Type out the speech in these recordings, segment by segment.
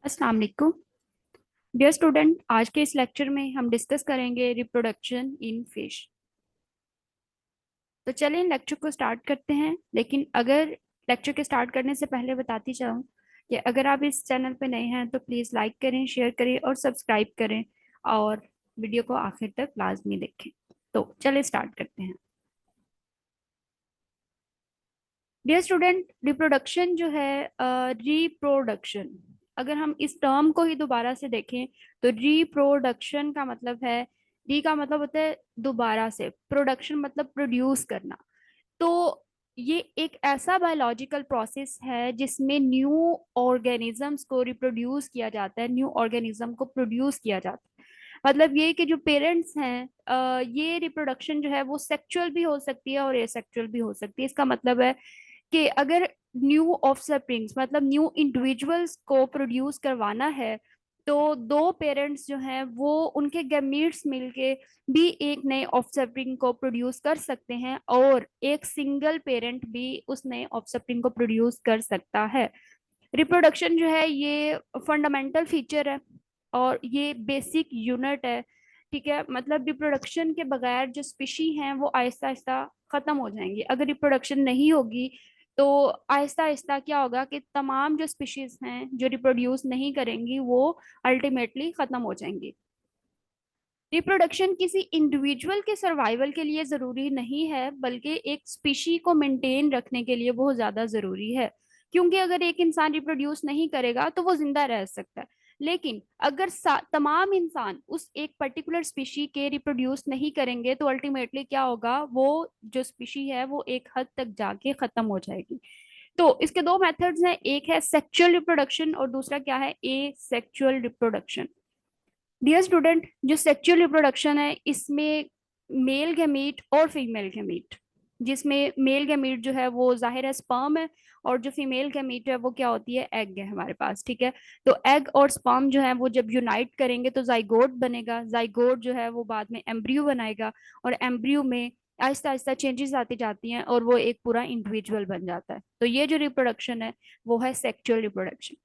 अस्सलाम वालेकुम dear student. आज के इस लेक्चर में हम डिस्कस करेंगे रिप्रोडक्शन इन फिश। तो चलिए लेक्चर को स्टार्ट करते हैं। लेकिन अगर लेक्चर के स्टार्ट करने से पहले बताती चाहूँ कि अगर आप इस चैनल पे नए हैं तो प्लीज़ लाइक करें, शेयर करें और सब्सक्राइब करें, और वीडियो को आखिर तक लाजमी देखें। तो चलिए स्टार्ट करते हैं। डियर स्टूडेंट, रिप्रोडक्शन जो है, रिप्रोडक्शन, अगर हम इस टर्म को ही दोबारा से देखें तो रिप्रोडक्शन का मतलब है, री का मतलब होता है दोबारा से, प्रोडक्शन मतलब प्रोड्यूस करना। तो ये एक ऐसा बायोलॉजिकल प्रोसेस है जिसमें न्यू ऑर्गेनिजम्स को रिप्रोड्यूस किया जाता है, न्यू ऑर्गेनिज्म को प्रोड्यूस किया जाता है। मतलब ये कि जो पेरेंट्स हैं, ये रिप्रोडक्शन जो है वो सेक्सुअल भी हो सकती है और एसेक्सुअल भी हो सकती है। इसका मतलब है कि अगर न्यू ऑफस्प्रिंग्स मतलब न्यू इंडिविजुअल्स को प्रोड्यूस करवाना है तो दो पेरेंट्स जो हैं वो उनके गैमीट्स मिलके भी एक नए ऑफस्प्रिंग को प्रोड्यूस कर सकते हैं, और एक सिंगल पेरेंट भी उस नए ऑफस्प्रिंग को प्रोड्यूस कर सकता है। रिप्रोडक्शन जो है ये फंडामेंटल फीचर है और ये बेसिक यूनिट है। ठीक है, मतलब रिप्रोडक्शन के बगैर जो स्पीशी हैं वो आहिस्ता आहिस्ता खत्म हो जाएंगी। अगर रिप्रोडक्शन नहीं होगी तो आहिस्ता आहिस्ता क्या होगा कि तमाम जो स्पीशीज हैं जो रिप्रोड्यूस नहीं करेंगी वो अल्टीमेटली खत्म हो जाएंगी। रिप्रोडक्शन किसी इंडिविजुअल के सर्वाइवल के लिए जरूरी नहीं है, बल्कि एक स्पीशी को मेंटेन रखने के लिए बहुत ज्यादा जरूरी है। क्योंकि अगर एक इंसान रिप्रोड्यूस नहीं करेगा तो वो जिंदा रह सकता है, लेकिन अगर तमाम इंसान उस एक पर्टिकुलर स्पीशी के रिप्रोड्यूस नहीं करेंगे तो अल्टीमेटली क्या होगा, वो जो स्पीशी है वो एक हद तक जाके खत्म हो जाएगी। तो इसके दो मेथड्स हैं, एक है सेक्सुअल रिप्रोडक्शन और दूसरा क्या है, asexual reproduction. Dear student, जो सेक्सुअल रिप्रोडक्शन है इसमें मेल गैमीट और फीमेल गैमीट, जिसमें मेल गैमीट जो है वो जाहिर है स्पर्म है, और जो फीमेल गैमीट है वो क्या होती है, एग है हमारे पास। ठीक है, तो एग और स्पर्म जो है वो जब यूनाइट करेंगे तो जाइगोट बनेगा, जाइगोट जो है वो बाद में एम्ब्रियो बनाएगा, और एम्ब्रियो में आहिस्ता आहिस्ता चेंजेस आती जाती हैं और वो एक पूरा इंडिविजुअल बन जाता है। तो ये जो रिप्रोडक्शन है वो है सेक्सुअल रिप्रोडक्शन।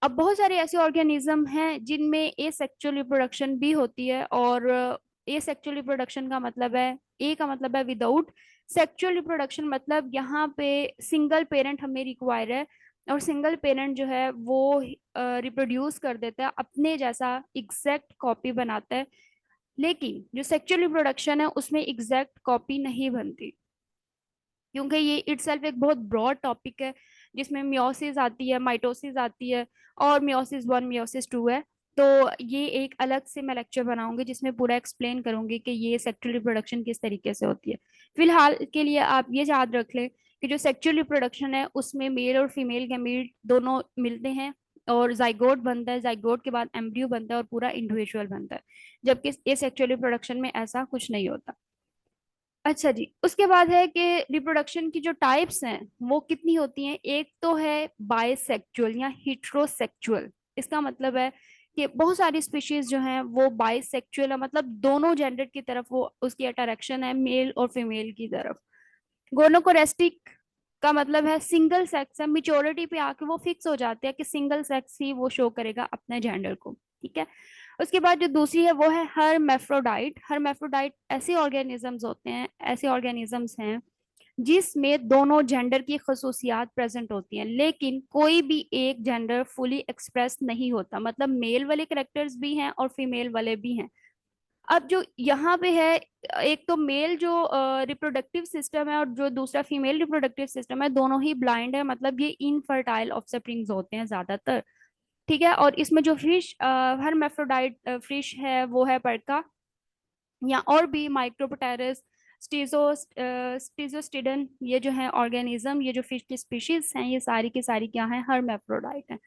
अब बहुत सारे ऐसे ऑर्गेनिज्म हैं जिनमें ए सेक्सुअल रिप्रोडक्शन भी होती है, और ए सेक्सुअल रिप्रोडक्शन का मतलब है, ए का मतलब है विदाउट सेक्सुअल रिप्रोडक्शन, मतलब यहाँ पे सिंगल पेरेंट हमें रिक्वायर है, और सिंगल पेरेंट जो है वो रिप्रोड्यूस कर देता है, अपने जैसा एग्जैक्ट कॉपी बनाता है। लेकिन जो सेक्सुअल रिप्रोडक्शन है उसमें एग्जैक्ट कॉपी नहीं बनती, क्योंकि ये इटसेल्फ एक बहुत ब्रॉड टॉपिक है जिसमें मियोसिस आती है, माइटोसिस आती है, और मियोसिस वन मियोसिस टू है। तो ये एक अलग से मैं लेक्चर बनाऊंगी जिसमें पूरा एक्सप्लेन करूंगी कि ये सेक्सुअल रिप्रोडक्शन किस तरीके से होती है। फिलहाल के लिए आप ये याद रख लें कि जो सेक्सुअल रिप्रोडक्शन है उसमें मेल और फीमेल गैमीट दोनों मिलते हैं और जाइगोट बनता है, जाइगोट के बाद एम्ब्रियो बनता है और पूरा इंडिविजुअल बनता है, जबकि ये सेक्सुअल रिप्रोडक्शन में ऐसा कुछ नहीं होता। अच्छा जी, उसके बाद है कि रिप्रोडक्शन की जो टाइप्स हैं वो कितनी होती हैं। एक तो है बाइसेक्सुअल या हिट्रोसेक्सुअल। इसका मतलब है कि बहुत सारी स्पीशीज जो हैं वो बाइसेक्सुअल है, मतलब दोनों जेंडर की तरफ वो उसकी अट्रैक्शन है, मेल और फीमेल की तरफ। गोनोकोरेस्टिक का मतलब है सिंगल सेक्स है, मिच्योरिटी पे आके वो फिक्स हो जाते हैं कि सिंगल सेक्स ही वो शो करेगा अपने जेंडर को। ठीक है, उसके बाद जो दूसरी है वो है हर्मेफ्रोडाइट। हर्मेफ्रोडाइट ऐसे ऑर्गेनिजम्स होते हैं, ऐसे ऑर्गेनिजम्स हैं जिसमें दोनों जेंडर की खसूसियात प्रेजेंट होती हैं, लेकिन कोई भी एक जेंडर फुली एक्सप्रेस नहीं होता, मतलब मेल वाले करेक्टर्स भी हैं और फीमेल वाले भी हैं। अब जो यहाँ पे है, एक तो मेल जो रिप्रोडक्टिव सिस्टम है और जो दूसरा फीमेल रिप्रोडक्टिव सिस्टम है, दोनों ही ब्लाइंड है, मतलब ये इनफर्टाइल ऑफस्प्रिंग्स होते हैं ज्यादातर। ठीक है, और इसमें जो फिश हर्मेफ्रोडाइट फिश है वो है पर्का, या और भी माइक्रोपोटेरस, स्टीजोस्टिडन, ये जो है ऑर्गेनिज्म, ये जो फिश की स्पीशीज हैं, ये सारी की सारी क्या है, हर्मेफ्रोडाइट है।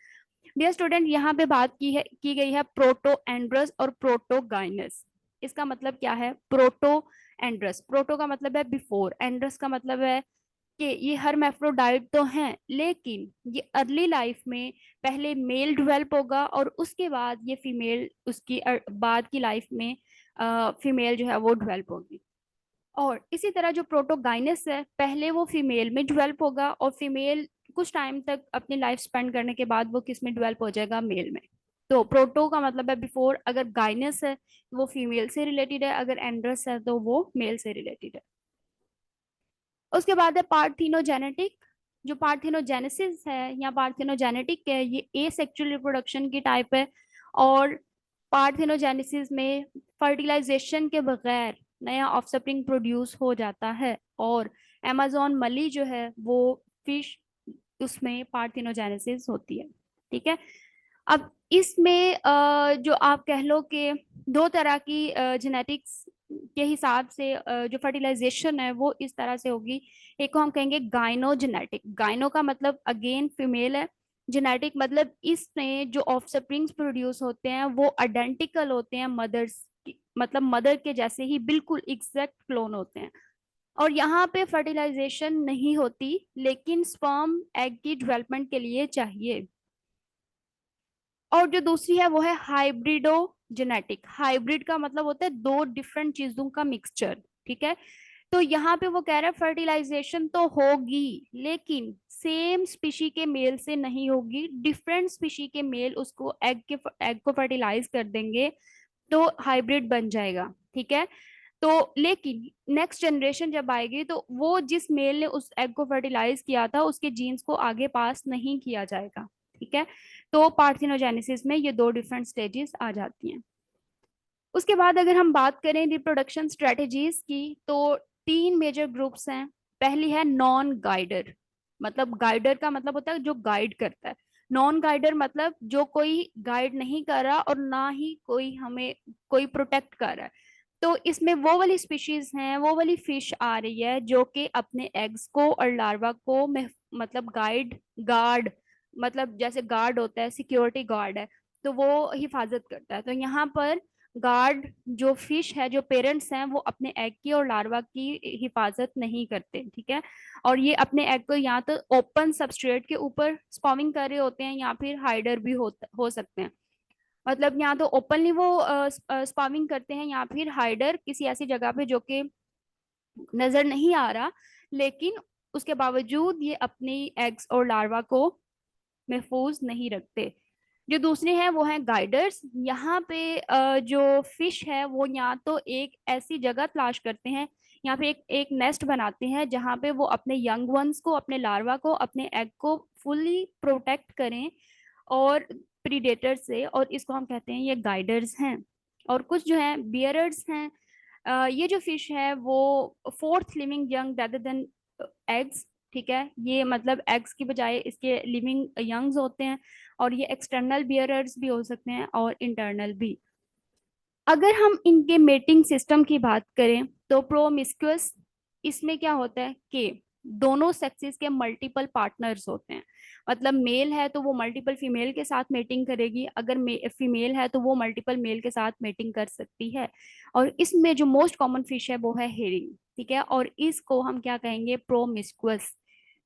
डियर स्टूडेंट, यहाँ पे बात की गई है प्रोटो एंड्रस और प्रोटोगाइनस। इसका मतलब क्या है, प्रोटो एंड्रस, प्रोटो का मतलब है बिफोर, एंड्रस का मतलब है कि ये हर्मेफ्रोडाइट तो हैं लेकिन ये अर्ली लाइफ में पहले मेल डेवलप होगा और उसके बाद ये फीमेल उसकी बाद की लाइफ में फीमेल जो है वो डेवलप होगी। और इसी तरह जो प्रोटोगाइनस है, पहले वो फीमेल में डेवलप होगा और फीमेल कुछ टाइम तक अपनी लाइफ स्पेंड करने के बाद वो किस में डेवलप हो जाएगा, मेल में। तो प्रोटो का मतलब है बिफोर, अगर गाइनस है वो फीमेल से रिलेटेड है, अगर एंड्रस है तो वो मेल से रिलेटेड है। उसके बाद है पार्थिनोजेनेटिक। जो पार्थिनोजेनेसिस है या पार्थिनोजेनेटिक है, ये एसेक्सुअल रिप्रोडक्शन की टाइप है। और पार्थिनोजेनेसिस में फर्टिलाइजेशन के बगैर नया ऑफस्प्रिंग प्रोड्यूस हो जाता है। और अमेजोन मली जो है वो फिश, उसमें पार्थिनोजेनेसिस होती है। ठीक है। अब इसमें जो आप कह लो कि दो तरह की जेनेटिक्स के हिसाब से जो फर्टिलाइजेशन है वो इस तरह से होगी। एक को हम कहेंगे गाइनोजेनेटिक। गाइनो का मतलब अगेन फीमेल है। जेनेटिक मतलब इसमें जो ऑफस्प्रिंग्स प्रोड्यूस होते हैं वो आइडेंटिकल होते हैं मदर्स, मतलब मदर के जैसे ही बिल्कुल एग्जैक्ट क्लोन होते हैं। और यहाँ पे फर्टिलाइजेशन नहीं होती, लेकिन स्पर्म एग की डेवलपमेंट के लिए चाहिए। और जो दूसरी है वो है हाइब्रिडो जेनेटिक। हाइब्रिड का मतलब होता है दो डिफरेंट चीजों का मिक्सचर। ठीक है। तो यहाँ पे वो कह रहा है फर्टिलाइजेशन तो होगी, लेकिन सेम स्पीशी के मेल से नहीं होगी, डिफरेंट स्पीशी के मेल उसको एग को फर्टिलाइज कर देंगे, तो हाइब्रिड बन जाएगा। ठीक है। तो लेकिन नेक्स्ट जनरेशन जब आएगी तो वो जिस मेल ने उस एग को फर्टिलाइज किया था उसके जीन्स को आगे पास नहीं किया जाएगा। ठीक है। तो पार्थिनोजेनेसिस में ये दो डिफरेंट स्टेजेस आ जाती हैं। उसके बाद अगर हम बात करें रिप्रोडक्शन स्ट्रेटेजीज की, तो तीन मेजर ग्रुप्स हैं। पहली है नॉन गाइडर। मतलब गाइडर का मतलब होता है जो गाइड करता है। नॉन गाइडर मतलब जो कोई गाइड नहीं कर रहा और ना ही कोई हमें कोई प्रोटेक्ट कर रहा है। तो इसमें वो वाली स्पीशीज हैं, वो वाली फिश आ रही है जो कि अपने एग्स को और लार्वा को मतलब गाइड गार्ड, मतलब जैसे गार्ड होता है, सिक्योरिटी गार्ड है, तो वो हिफाजत करता है। तो यहाँ पर गार्ड जो फिश है, जो पेरेंट्स हैं, वो अपने एग की और लार्वा की हिफाजत नहीं करते। ठीक है। और ये अपने एग को या तो ओपन सबस्ट्रेट के ऊपर स्पॉमिंग कर रहे होते हैं या फिर हाइडर भी हो सकते हैं। मतलब या तो ओपनली वो स्पॉमिंग करते हैं या फिर हाइडर किसी ऐसी जगह पे जो कि नजर नहीं आ रहा, लेकिन उसके बावजूद ये अपनी एग्स और लार्वा को महफूज नहीं रखते। जो दूसरे हैं वो हैं गाइडर्स। यहाँ पे जो फिश है वो या तो एक ऐसी जगह तलाश करते हैं या फिर एक नेस्ट बनाते हैं जहाँ पे वो अपने यंग वंस को, अपने लार्वा को, अपने एग को फुल्ली प्रोटेक्ट करें और प्रीडेटर से, और इसको हम कहते हैं ये गाइडर्स हैं। और कुछ जो है बियरर्स हैं। ये जो फिश है वो fourth living young rather than eggs. ठीक है। ये मतलब एग्स की बजाय इसके लिविंग यंग्स होते हैं। और ये एक्सटर्नल बियरर्स भी हो सकते हैं और इंटरनल भी। अगर हम इनके मेटिंग सिस्टम की बात करें तो प्रोमिस्क्यूअस, इसमें क्या होता है कि दोनों सेक्सेस के मल्टीपल पार्टनर्स होते हैं। मतलब मेल है तो वो मल्टीपल फीमेल के साथ मेटिंग करेगी, अगर फीमेल है तो वो मल्टीपल मेल के साथ मेटिंग कर सकती है। और इसमें जो मोस्ट कॉमन फिश है वो है हेरिंग। ठीक है। और इसको हम क्या कहेंगे, प्रोमिस्क्यूअस।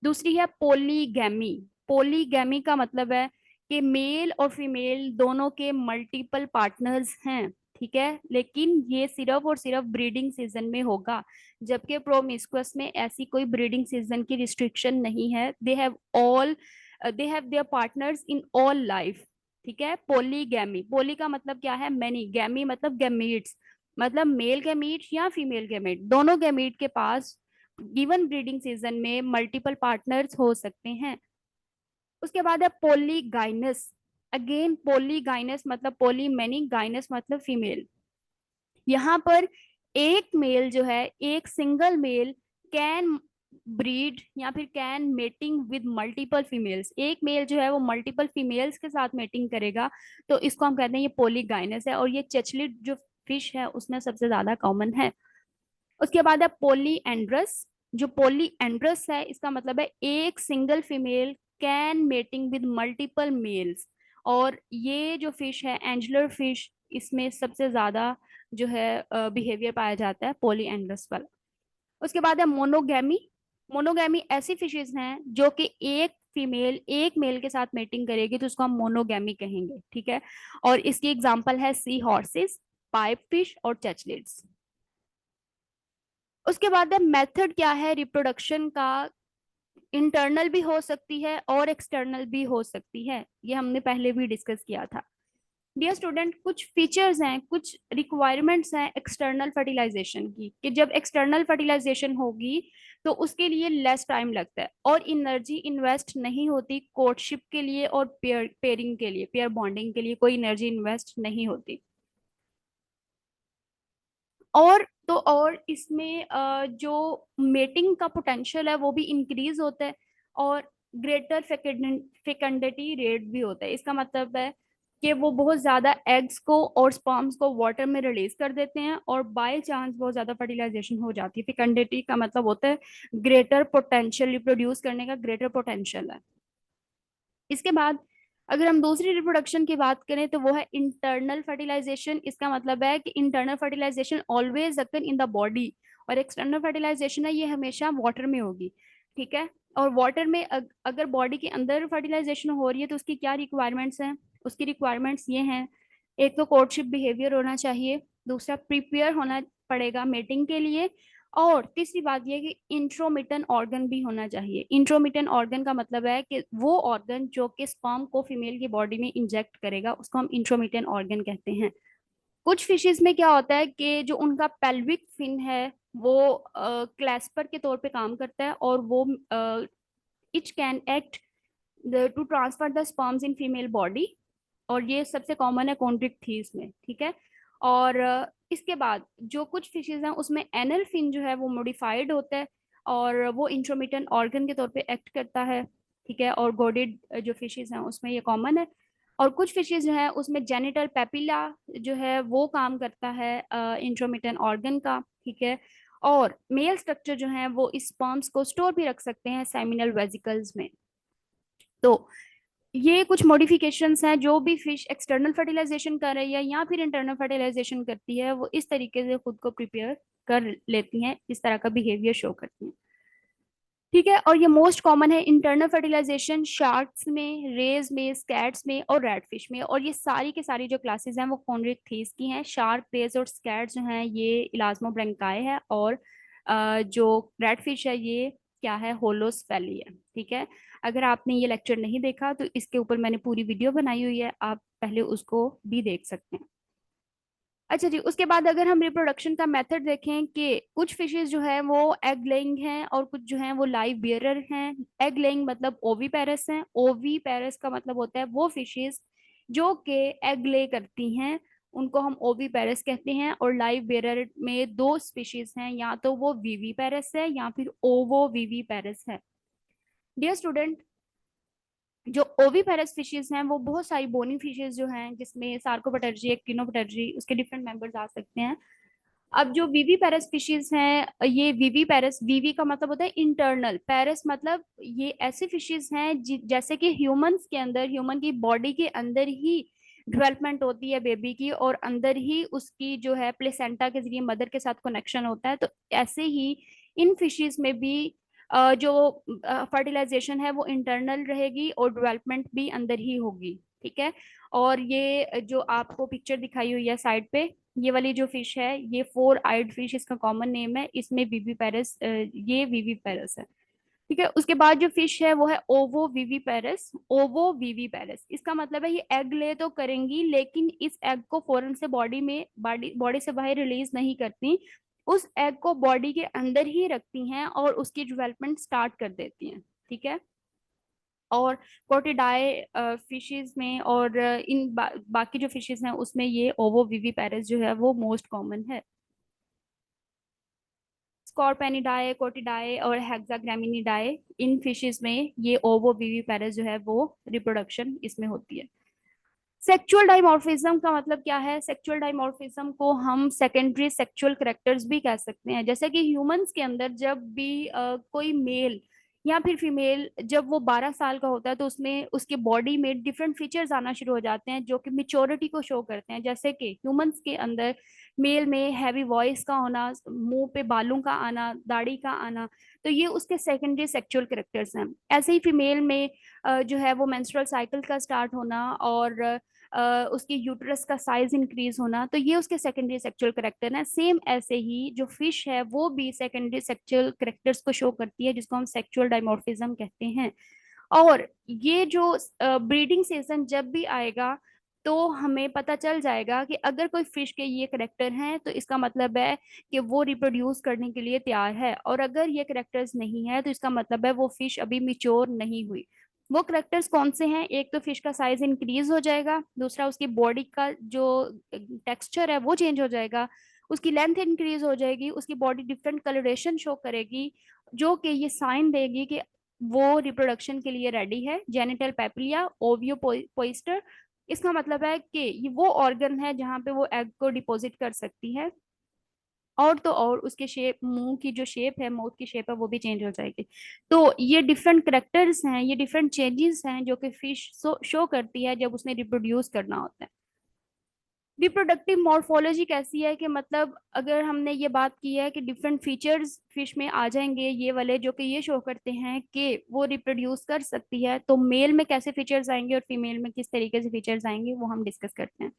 दूसरी है पोलीगैमी। पोलीगैमी का मतलब है कि मेल और फीमेल दोनों के मल्टीपल पार्टनर्स हैं। ठीक है। लेकिन ये सिर्फ और सिर्फ ब्रीडिंग सीजन में होगा, जबकि प्रोमिस्कुअस में ऐसी कोई ब्रीडिंग सीजन की रिस्ट्रिक्शन नहीं है। They have their partners in all life. ठीक है। पोलीगैमी, पोली का मतलब क्या है, मैनी, गैमी मतलब गैमीट्स, मतलब मेल गैमीट या फीमेल गैमीट, दोनों गैमीट के पास गिवन ब्रीडिंग सीजन में मल्टीपल पार्टनर्स हो सकते हैं। उसके बाद है पोलीगाइनस। अगेन पोलीगाइनस मतलब पोली मैनी, गाइनस मतलब फीमेल। यहाँ पर एक मेल जो है, एक सिंगल मेल कैन ब्रीड या फिर can mating with multiple females. एक मेल जो है वो मल्टीपल फीमेल्स के साथ मेटिंग करेगा, तो इसको हम कहते हैं ये पोलीगाइनस है। और ये चेचलिड जो फिश है उसमें सबसे ज्यादा कॉमन है। उसके बाद है पोली एंड्रस। जो पोली एंड्रस है इसका मतलब है एक single female can mating with multiple males. और ये जो फिश है एंजलर फिश, इसमें सबसे ज्यादा जो है बिहेवियर पाया जाता है पोली एंड्रस वाला। उसके बाद है मोनोगैमी। मोनोगैमी ऐसी फिशेज हैं जो कि एक फीमेल एक मेल के साथ मेटिंग करेगी, तो उसको हम मोनोगैमी कहेंगे। ठीक है। और इसकी एग्जांपल है सी हॉर्सेस, पाइप फिश और चेचलिड्स। उसके बाद है मेथड क्या है रिप्रोडक्शन का, इंटरनल भी हो सकती है और एक्सटर्नल भी हो सकती है, ये हमने पहले भी डिस्कस किया था। डियर स्टूडेंट, कुछ फीचर्स हैं, कुछ रिक्वायरमेंट्स हैं एक्सटर्नल फर्टिलाइजेशन की, कि जब एक्सटर्नल फर्टिलाइजेशन होगी तो उसके लिए लेस टाइम लगता है और एनर्जी इन्वेस्ट नहीं होती। कोर्टशिप के लिए और पेयरिंग के लिए, पेयर बॉन्डिंग के लिए कोई एनर्जी इन्वेस्ट नहीं होती। और तो और इसमें जो मेटिंग का पोटेंशियल है वो भी इंक्रीज होता है, और ग्रेटर फेकेंडिटी रेट भी होता है। इसका मतलब है कि वो बहुत ज्यादा एग्स को और स्पर्म्स को वाटर में रिलीज कर देते हैं, और बाय चांस बहुत ज्यादा फर्टिलाइजेशन हो जाती है। फेकेंडिटी का मतलब होता है ग्रेटर पोटेंशियल, रिप्रोड्यूस करने का ग्रेटर पोटेंशियल है। इसके बाद अगर हम दूसरी रिप्रोडक्शन की बात करें तो वो है इंटरनल फर्टिलाइजेशन। इसका मतलब है कि internal fertilization always occur in the body, और एक्सटर्नल फर्टिलाइजेशन है ये हमेशा वाटर में होगी। ठीक है, और वाटर में अगर बॉडी के अंदर फर्टिलाइजेशन हो रही है तो उसकी क्या रिक्वायरमेंट्स हैं? उसकी रिक्वायरमेंट्स ये हैं, एक तो कोर्टशिप बिहेवियर होना चाहिए, दूसरा प्रिपेयर होना पड़ेगा मेटिंग के लिए, और तीसरी बात यह कि इंट्रोमिटेंट ऑर्गन भी होना चाहिए। इंट्रोमिटेंट ऑर्गन का मतलब है कि वो ऑर्गन जो कि स्पर्म को फीमेल की बॉडी में इंजेक्ट करेगा उसको हम इंट्रोमिटेंट ऑर्गन कहते हैं। कुछ फिशेज में क्या होता है कि जो उनका पेल्विक फिन है वो क्लैस्पर के तौर पे काम करता है, और वो each can act to transfer the sperms in female body, और ये सबसे कॉमन है कॉन्ड्रिक्थीस में। ठीक है, और इसके बाद जो कुछ फिशेज हैं उसमें एनल फिन जो है वो मॉडिफाइड होता है, और वो इंट्रोमिटेंट ऑर्गन के तौर पे एक्ट करता है। ठीक है, और गोडेड जो फिशेज हैं उसमें ये कॉमन है। और कुछ फिशेज जो है उसमें जेनिटल पेपिला जो है वो काम करता है इंट्रोमिटेंट ऑर्गन का। ठीक है, और मेल स्ट्रक्चर जो है वो इस स्पर्म्स को स्टोर भी रख सकते हैं सेमिनल वेसिकल्स में। तो ये कुछ मॉडिफिकेशंस हैं, जो भी फिश एक्सटर्नल फर्टिलाइजेशन कर रही है या फिर इंटरनल फर्टिलाइजेशन करती है वो इस तरीके से खुद को प्रिपेयर कर लेती हैं, इस तरह का बिहेवियर शो करती हैं। ठीक है, और ये मोस्ट कॉमन है इंटरनल फर्टिलाइजेशन शार्क्स में, रेज में, स्कैट्स में और रेड फिश में। और ये सारी के सारी जो क्लासेस हैं वो कॉन्ड्रिक्थीस की हैं। शार्क, रेज और स्कैट्स जो हैं ये इलास्मोब्रेंकाई है, और जो रेड फिश है ये क्या है, होलोस्फेली है। ठीक है, अगर आपने ये लेक्चर नहीं देखा तो इसके ऊपर मैंने पूरी वीडियो बनाई हुई है, आप पहले उसको भी देख सकते हैं। अच्छा जी, उसके बाद अगर हम रिप्रोडक्शन का मेथड देखें कि कुछ फिशेस जो है वो एग लेइंग हैं और कुछ जो है वो लाइव बियरर हैं। एग लेइंग मतलब ओवी पेरस हैं। ओवी पेरस का मतलब होता है वो फिशेस जो कि एग ले करती हैं, उनको हम ओवी पेरस कहते हैं। और लाइव बियरर में दो स्पीशीज हैं, या तो वो वीवी पेरस है या फिर ओवो वीवी पेरस है। डियर स्टूडेंट, जो ओविपेरस फिशेस हैं वो बहुत सारी बोनी फिशेस जो हैं, जिसमें सार्कोपेटर्जी, एक्टिनोपेटर्जी, उसके डिफरेंट मेंबर्स आ सकते हैं। अब जो वीवी पैरस फिशेज हैं, ये वीवी पैरस, वीवी का मतलब होता है इंटरनल, पैरस मतलब ये ऐसे फिशेज हैं जैसे कि ह्यूमंस के अंदर, ह्यूमन की बॉडी के अंदर ही डेवलपमेंट होती है बेबी की, और अंदर ही उसकी जो है प्लेसेंटा के जरिए मदर के साथ कनेक्शन होता है। तो ऐसे ही इन फिशेज में भी जो फर्टिलाइजेशन है वो इंटरनल रहेगी और डेवलपमेंट भी अंदर ही होगी। ठीक है, और ये जो आपको पिक्चर दिखाई हुई है साइड पे, ये वाली जो फिश है ये फोर आइड फिश, इसका कॉमन नेम है, इसमें वीवी पेरस, ये वीवी पेरस है। ठीक है, उसके बाद जो फिश है वो है ओवो वीवी पेरस। ओवो वीवी पेरस इसका मतलब है ये एग ले तो करेंगी, लेकिन इस एग को फौरन से बॉडी में, बॉडी बॉडी से बाहर रिलीज नहीं करती। उस एग को बॉडी के अंदर ही रखती हैं और उसकी डेवलपमेंट स्टार्ट कर देती हैं। ठीक है, और कोटिडाए फिशेस में और बाकी जो फिशेस हैं उसमें ये ओवो विवी पैरस जो है वो मोस्ट कॉमन है। स्कॉर्पेनिडाए, कोटिडाए और हेक्साग्रामिनिडाए, इन फिशेस में ये ओवो विवी पैरस जो है वो रिप्रोडक्शन इसमें होती है। सेक्सुअल डाइमॉर्फिज्म का मतलब क्या है? सेक्सुअल डाइमॉर्फिज्म को हम सेकेंडरी सेक्सुअल करेक्टर्स भी कह सकते हैं। जैसे कि ह्यूमंस के अंदर जब भी कोई मेल या फिर फीमेल जब वो 12 साल का होता है तो उसमें उसके बॉडी में डिफरेंट फीचर्स आना शुरू हो जाते हैं जो कि मेच्योरिटी को शो करते हैं। जैसे कि ह्यूमंस के अंदर मेल में हैवी वॉइस का होना, मुंह पे बालों का आना, दाढ़ी का आना, तो ये उसके सेकेंडरी सेक्सुअल करेक्टर्स हैं। ऐसे ही फीमेल में जो है वो मेंस्ट्रुअल साइकिल का स्टार्ट होना और उसकी यूट्रस का साइज इंक्रीज होना, तो ये उसके सेकेंडरी सेक्सुअल करेक्टर है। सेम ऐसे ही जो फिश है वो भी सेकेंडरी सेक्सुअल करेक्टर्स को शो करती है, जिसको हम सेक्सुअल डायमॉर्फिज्म कहते हैं। और ये जो ब्रीडिंग सीजन जब भी आएगा तो हमें पता चल जाएगा कि अगर कोई फिश के ये करेक्टर हैं तो इसका मतलब है कि वो रिप्रोड्यूस करने के लिए तैयार है, और अगर ये करेक्टर्स नहीं है तो इसका मतलब है वो फिश अभी मिच्योर नहीं हुई। वो करेक्टर्स कौन से हैं? एक तो फिश का साइज इंक्रीज हो जाएगा, दूसरा उसकी बॉडी का जो टेक्सचर है वो चेंज हो जाएगा, उसकी लेंथ इंक्रीज हो जाएगी, उसकी बॉडी डिफरेंट कलरेशन शो करेगी, जो कि ये साइन देगी कि वो रिप्रोडक्शन के लिए रेडी है। जेनिटल पेपिलिया, ओवियो पोइस्टर, इसका मतलब है कि ये वो ऑर्गन है जहाँ पे वो एग को डिपॉजिट कर सकती है। और तो और उसके शेप, मुंह की जो शेप है, माउथ की शेप है, वो भी चेंज हो जाएगी। तो ये डिफरेंट करेक्टर्स हैं, ये डिफरेंट चेंजेस हैं जो कि फिश शो करती है जब उसने रिप्रोड्यूस करना होता है। रिप्रोडक्टिव मॉर्फोलॉजी कैसी है कि मतलब अगर हमने ये बात की है कि डिफरेंट फीचर्स फिश में आ जाएंगे ये वाले जो कि ये शो करते हैं कि वो रिप्रोड्यूस कर सकती है, तो मेल में कैसे फीचर्स आएंगे और फीमेल में किस तरीके से फीचर्स आएंगे वो हम डिस्कस करते हैं।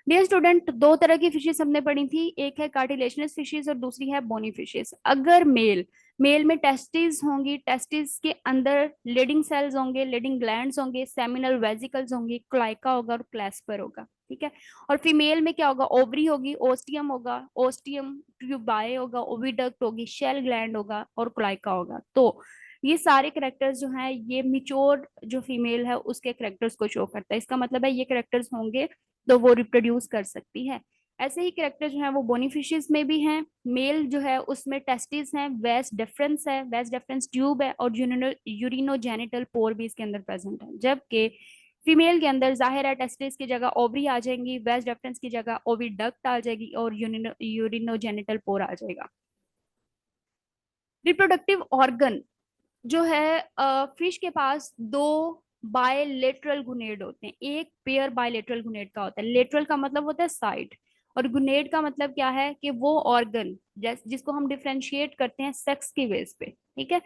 डियर स्टूडेंट, दो तरह की फिशेस हमने पढ़ी थी, एक है कार्टिलेजिनस फिशेस और दूसरी है बोनी फिशेस। अगर मेल मेल में टेस्टिस होंगी, टेस्टिस के अंदर लीडिंग सेल्स होंगे, लीडिंग ग्लैंड्स होंगे, सेमिनल वेसिकल्स होंगी, क्लाइका होगा और क्लैस्पर होगा, ठीक है। और फीमेल में क्या होगा? ओवरी होगी, ओस्टियम होगा, ओस्टियम ट्यूबाए होगा, ओविडक्ट होगी, शेल ग्लैंड होगा और क्लाइका होगा। तो ये सारे करेक्टर्स जो हैं ये मिच्योर जो फीमेल है उसके करेक्टर्स को शो करता है। इसका मतलब है ये करेक्टर्स होंगे तो वो रिप्रोड्यूस कर सकती है। ऐसे ही करेक्टर जो है वो बोनीफिशियस में भी हैं। मेल जो है उसमें टेस्टिस हैं, वेस डिफरेंस है, वेस डिफरेंस ट्यूब है और यूरिनोजेनिटल पोर भी इसके अंदर प्रेजेंट है। जबकि फीमेल के अंदर जाहिर है टेस्टिस की जगह ओवरी आ जाएंगी, वेस डिफरेंस की जगह ओविडक्ट आ जाएगी और यूरिनोजेनिटल पोर आ जाएगा। रिप्रोडक्टिव ऑर्गन जो है फिश के पास दो बायलेटरल गुनेड होते हैं। एक पेयर बायलेटरल गुनेड का होता है। लेटरल का मतलब होता है साइड, और गुनेड का मतलब क्या है कि वो ऑर्गन जिसको हम डिफ्रेंशिएट करते हैं सेक्स की बेस पे, ठीक है।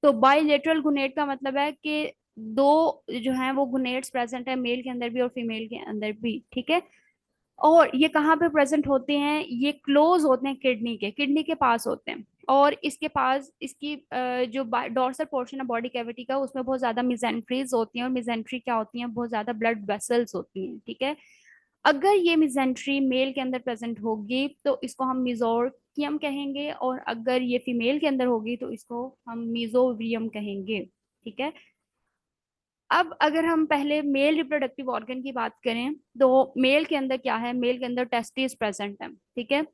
तो बायलेटरल गुनेड का मतलब है कि दो जो है वो गुनेड्स प्रेजेंट है मेल के अंदर भी और फीमेल के अंदर भी, ठीक है। और ये कहाँ पे प्रेजेंट होते हैं? ये क्लोज होते हैं किडनी के पास होते हैं। और इसके पास इसकी जो डोर्सल पोर्शन है बॉडी कैविटी का, उसमें बहुत ज्यादा मिजेंट्रीज होती हैं, और मिजेंट्री क्या होती हैं? बहुत ज्यादा ब्लड वेसल्स होती हैं, ठीक है। अगर ये मिजेंट्री मेल के अंदर प्रेजेंट होगी तो इसको हम मिजोरकियम कहेंगे, और अगर ये फीमेल के अंदर होगी तो इसको हम मिजोवियम कहेंगे, ठीक है। अब अगर हम पहले मेल रिप्रोडक्टिव ऑर्गन की बात करें तो मेल के अंदर क्या है? मेल के अंदर टेस्टिस प्रेजेंट है, ठीक है।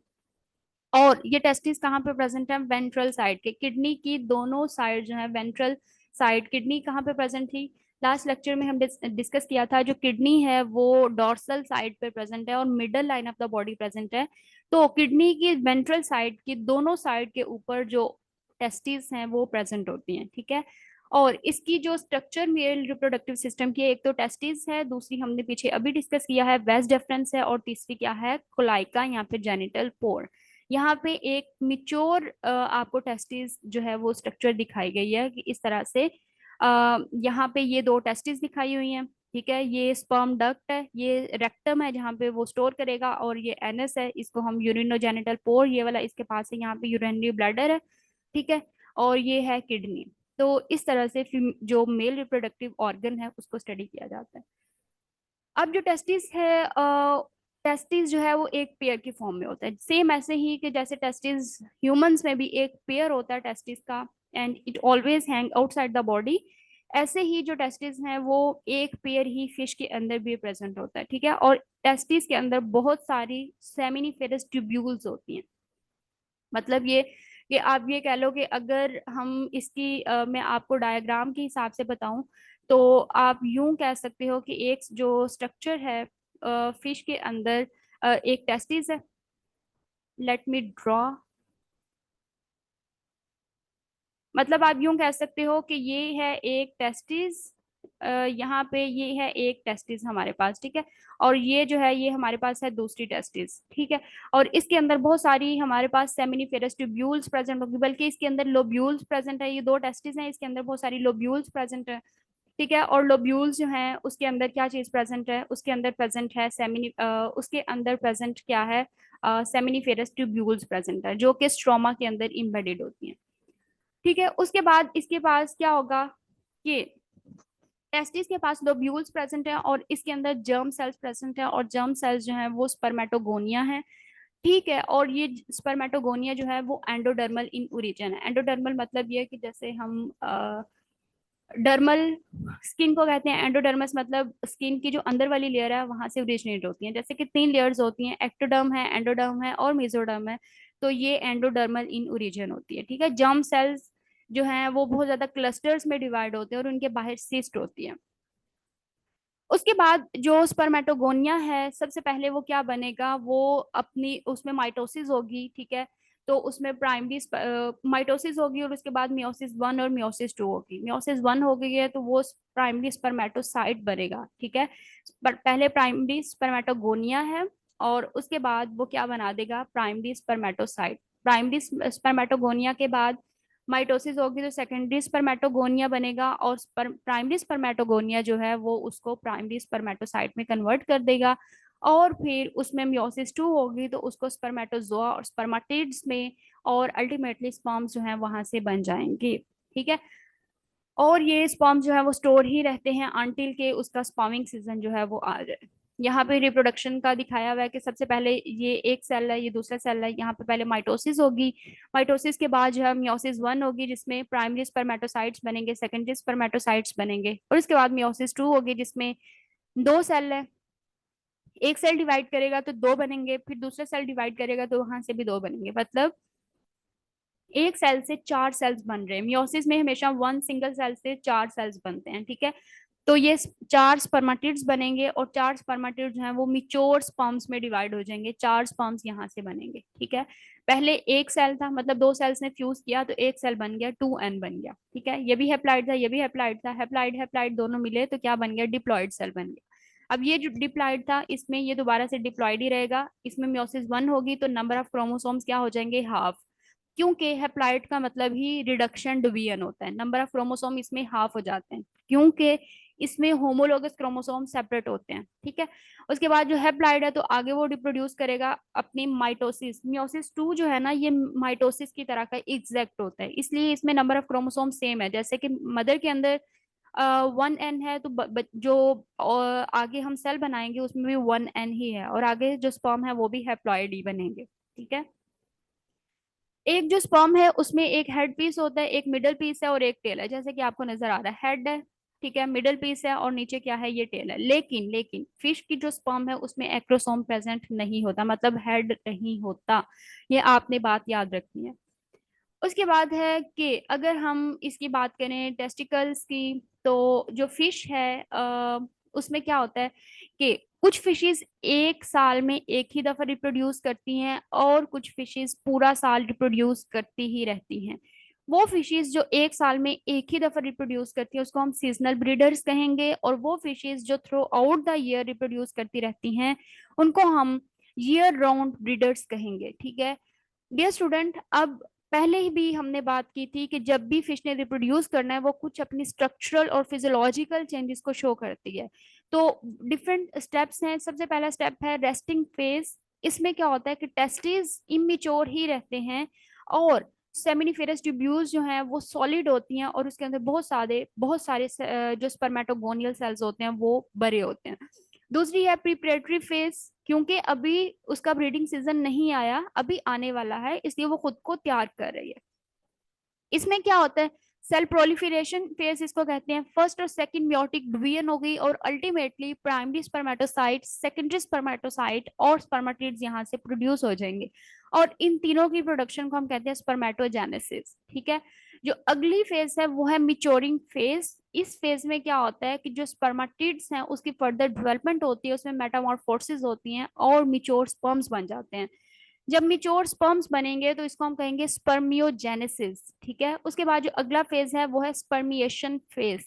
और ये टेस्टिस कहाँ पे प्रेजेंट है? वेंट्रल साइड के, किडनी की दोनों साइड जो है वेंट्रल साइड। किडनी कहाँ पे प्रेजेंट थी? लास्ट लेक्चर में हम डिस्कस किया था, जो किडनी है वो डॉर्सल साइड पे प्रेजेंट है और middle line of the body present है। तो किडनी की वेंट्रल साइड की दोनों साइड के ऊपर जो टेस्टिस हैं वो प्रेजेंट होती हैं, ठीक है। और इसकी जो स्ट्रक्चर मेल रिप्रोडक्टिव सिस्टम की है, एक तो टेस्टिस है, दूसरी हमने पीछे अभी डिस्कस किया है वेस डिफरेंस है, और तीसरी क्या है? कोलाइका, यहाँ पे जेनिटल पोर। यहाँ पे एक मिच्योर आपको टेस्टिस जो है वो स्ट्रक्चर दिखाई गई है कि इस तरह से यहाँ पे ये दो टेस्टिस दिखाई हुई हैं, ठीक है। ये स्पर्म डक्ट है, ये रेक्टम है जहाँ पे वो स्टोर करेगा, और ये एनस है, इसको हम यूरिनोजेनिटल पोर, ये वाला इसके पास है, यहाँ पे यूरिनरी ब्लैडर है, ठीक है। और ये है किडनी। तो इस तरह से जो मेल रिप्रोडक्टिव ऑर्गन है उसको स्टडी किया जाता है। अब जो टेस्टिस है, टेस्टिस जो है वो एक पेयर की फॉर्म में होता है, सेम ऐसे ही कि जैसे टेस्टिस ह्यूमंस में भी एक पेयर होता है टेस्टिस का, and it always hang outside the body. ऐसे ही जो टेस्टिस हैं वो एक पेयर ही फिश के अंदर भी प्रेजेंट होता है, ठीक है। और टेस्टिस के अंदर बहुत सारी सेमिनिफेरस ट्यूब्यूल्स होती हैं। मतलब ये कि आप ये कह लो कि अगर हम इसकी मैं आपको डायग्राम के हिसाब से बताऊं तो आप यूं कह सकते हो कि एक जो स्ट्रक्चर है फिश के अंदर, एक टेस्टिस है। Let me draw. मतलब आप यूं कह सकते हो कि ये है एक टेस्टिस, यहाँ पे ये है एक टेस्टिस हमारे पास, ठीक है। और ये जो है ये हमारे पास है दूसरी टेस्टिस, ठीक है। और इसके अंदर बहुत सारी हमारे पास सेमिनिफेरस ट्यूब्यूल्स प्रेजेंट होगी, बल्कि इसके अंदर लोब्यूल्स प्रेजेंट है। ये दो टेस्टिस हैं, इसके अंदर बहुत सारी लोब्यूल्स प्रेजेंट है। ठीक है। और लोब्यूल्स जो हैं उसके अंदर क्या चीज प्रेजेंट है, उसके अंदर प्रेजेंट है उसके अंदर प्रेजेंट क्या है, सेमिनिफेरस ट्यूब्यूल्स प्रेजेंट है जो कि स्ट्रोमा के अंदर इम्बेडेड होती हैं। ठीक है। उसके बाद इसके पास क्या होगा कि टेस्टिस के पास लोब्यूल्स प्रेजेंट है और इसके अंदर जर्म सेल्स प्रेजेंट है, और जर्म सेल्स जो है वो स्पर्मेटोगोनिया है। ठीक है। और ये स्पर्मेटोगोनिया जो है वो एंडोडर्मल इन ओरिजिन है। एंडोडर्मल मतलब ये है कि जैसे हम डर्मल स्किन को कहते हैं, एंडोडर्मस मतलब स्किन की जो अंदर वाली लेयर है वहां से ओरिजिनेट होती है। जैसे कि 3 लेयर्स होती हैं, एक्टोडर्म है, एंडोडर्म है और मेसोडर्म है। तो ये एंडोडर्मल इन ओरिजिन होती है। ठीक है। जर्म सेल्स जो हैं वो बहुत ज्यादा क्लस्टर्स में डिवाइड होते हैं और उनके बाहर सिस्ट होती है। उसके बाद जो स्पर्मेटोगोनिया है सबसे पहले वो क्या बनेगा, वो अपनी उसमें माइटोसिस होगी। ठीक है। तो उसमें प्राइमरी माइटोसिस होगी और उसके बाद मियोसिस 1 और मियोसिस 2 होगी। मियोसिस 1 हो गई है तो वो प्राइमरी स्पर्मेटोसाइट बनेगा। ठीक है। पहले प्राइमरी स्पर्मेटोगोनिया है और उसके बाद वो क्या बना देगा, प्राइमरी स्पर्मेटोसाइट। प्राइमरी स्पर्मेटोगोनिया के बाद माइटोसिस होगी तो सेकेंडरी स्पर्मेटोगोनिया बनेगा, और प्राइमरी स्पर्मेटोगोनिया जो है वो उसको प्राइमरी स्पर्मेटोसाइट में कन्वर्ट कर देगा। और फिर उसमें मियोसिस 2 होगी तो उसको स्पर्मेटोजोआ और स्पर्मेटिड्स में, और अल्टीमेटली स्पर्म्स जो है वहां से बन जाएंगे। ठीक है। और ये स्पर्म जो है वो स्टोर ही रहते हैं अनटिल के उसका स्पर्मिंग सीजन जो है वो आ जाए। यहाँ पे रिप्रोडक्शन का दिखाया हुआ है कि सबसे पहले ये एक सेल है, ये दूसरा सेल है। यहाँ पे पहले माइटोसिस होगी, माइटोसिस के बाद जो है मियोसिस 1 होगी जिसमें प्राइमरी स्पर्मेटोसाइट्स बनेंगे, सेकेंडरी स्पर्मेटोसाइट्स बनेंगे, और इसके बाद मियोसिस 2 होगी जिसमें 2 सेल है। एक सेल डिवाइड करेगा तो 2 बनेंगे, फिर दूसरा सेल डिवाइड करेगा तो वहां से भी 2 बनेंगे। मतलब एक सेल से 4 सेल्स बन रहे हैं। मियोसिस में हमेशा 1 सिंगल सेल से 4 सेल्स बनते हैं। ठीक है। तो ये 4 स्पर्मेटिड्स बनेंगे और 4 स्पर्मेटिड्स जो हैं वो मिच्योर स्पर्म्स में डिवाइड हो जाएंगे। 4 स्पर्म्स यहाँ से बनेंगे। ठीक है। पहले एक सेल था, मतलब 2 सेल्स ने फ्यूज किया तो एक सेल बन गया, 2n बन गया। ठीक है। ये भी हेप्लाइड था, ये भी हेप्लाइड था, हेप्लाइड हेप्लाइड दोनों मिले तो क्या बन गया, डिप्लॉइड सेल बन गया। अब ये जो डिप्लॉइड था इसमें ये दोबारा से डिप्लॉइड ही रहेगा। इसमें मियोसिस 1 होगी तो नंबर ऑफ क्रोमोसोम्स क्या हो जाएंगे, हाफ। क्योंकि हेप्लाइड का मतलब ही रिडक्शन डिवीजन होता है, नंबर ऑफ क्रोमोसोम इसमें हाफ हो जाते हैं क्योंकि इसमें होमोलोगस क्रोमोसोम सेपरेट होते हैं। ठीक है। उसके बाद जो हेप्लाइड है तो आगे वो रिप्रोड्यूस करेगा अपनी माइटोसिस। मियोसिस 2 जो है ना ये माइटोसिस की तरह का एग्जैक्ट होता है, इसलिए इसमें नंबर ऑफ क्रोमोसोम सेम है। जैसे कि मदर के अंदर 1n है तो जो आगे हम सेल बनाएंगे उसमें भी 1n ही है, और आगे जो स्पर्म है वो भी हेप्लॉइड ही बनेंगे। ठीक है। एक जो स्पर्म है उसमें एक हेड पीस होता है, एक मिडल पीस है और एक टेल है। जैसे कि आपको नजर आ रहा है, हेड है, ठीक है, मिडल पीस है और नीचे क्या है, ये टेल है। लेकिन लेकिन फिश की जो स्पर्म है उसमें एक्रोसोम प्रेजेंट नहीं होता, मतलब हेड नहीं होता। ये आपने बात याद रखनी है। उसके बाद है कि अगर हम इसकी बात करें टेस्टिकल्स की, तो जो फिश है उसमें क्या होता है कि कुछ फिशेस एक साल में एक ही दफा रिप्रोड्यूस करती हैं और कुछ फिशेस पूरा साल रिप्रोड्यूस करती ही रहती हैं। वो फिशेस जो एक साल में एक ही दफा रिप्रोड्यूस करती है उसको हम सीजनल ब्रीडर्स कहेंगे, और वो फिशेस जो through out the year reproduce करती रहती हैं उनको हम ईयर राउंड ब्रीडर्स कहेंगे। ठीक है। डियर स्टूडेंट, अब पहले ही भी हमने बात की थी कि जब भी फिश ने रिप्रोड्यूस करना है वो कुछ अपनी स्ट्रक्चरल और फिजियोलॉजिकल चेंजेस को शो करती है। तो डिफरेंट स्टेप्स हैं। सबसे पहला स्टेप है रेस्टिंग फेज। इसमें क्या होता है कि टेस्टिस इमेच्योर ही रहते हैं और सेमिनिफेरस ट्यूब्यूल्स जो हैं वो सॉलिड होती हैं और उसके अंदर बहुत सारे जो स्पर्मेटोगोनियल सेल्स होते हैं वो बड़े होते हैं। दूसरी है प्रीपरेटरी फेज, क्योंकि अभी उसका ब्रीडिंग सीजन नहीं आया, अभी आने वाला है, इसलिए वो खुद को तैयार कर रही है। इसमें क्या होता है, सेल प्रोलिफरेशन फेज इसको कहते हैं। फर्स्ट और सेकंड मियोटिक डिवीजन हो गई और ultimately primary spermatocyte, secondary spermatocyte और स्पर्मेटिड्स यहाँ से प्रोड्यूस हो जाएंगे, और इन तीनों की प्रोडक्शन को हम कहते हैं स्पर्मेटोजेनेसिस। ठीक है। जो अगली फेज है वो है मिच्योरिंग फेज। इस फेज में क्या होता है कि जो स्पर्मेटिड्स हैं उसकी फर्दर डेवलपमेंट होती है, उसमें मेटामॉर्फोसिस होती हैं और मिच्योर स्पर्म्स बन जाते हैं। जब मिच्योर स्पर्म्स बनेंगे तो इसको हम कहेंगे स्पर्मियोजेनेसिस। ठीक है। उसके बाद जो अगला फेज है वो है स्पर्मिएशन फेज।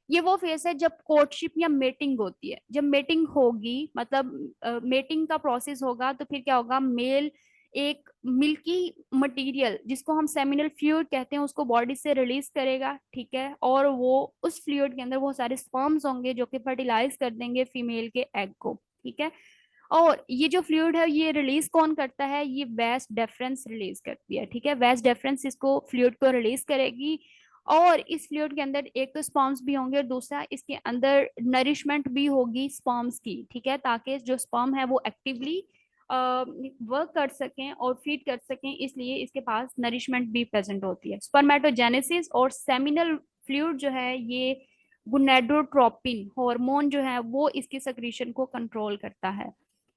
ये वो फेज है जब कोर्टशिप या मेटिंग होती है। जब मेटिंग होगी मतलब मेटिंग का प्रोसेस होगा तो फिर क्या होगा, मेल एक मिल्की मटेरियल जिसको हम सेमिनल फ्लूइड कहते हैं उसको बॉडी से रिलीज करेगा, ठीक है। और वो उस फ्लूइड के अंदर बहुत सारे स्पर्म्स होंगे जो कि फर्टिलाइज कर देंगे फीमेल के एग को, ठीक है। और ये जो फ्लूइड है ये रिलीज कौन करता है, ये वेस डेफरेंस रिलीज करती है, ठीक है। वेस डेफरेंस इसको फ्लूइड को रिलीज करेगी। और इस फ्लूइड के अंदर एक तो स्पर्म्स भी होंगे और दूसरा इसके अंदर नरिशमेंट भी होगी स्पर्म्स की, ठीक है, ताकि जो स्पर्म है वो एक्टिवली वर्क कर सकें और फीड कर सकें, इसलिए इसके पास नरिशमेंट भी प्रेजेंट होती है। स्पर्मेटोजेनेसिस और सेमिनल फ्लूइड जो है ये गुनेडोट्रोपिन हार्मोन जो है वो इसकी सक्रीशन को कंट्रोल करता है।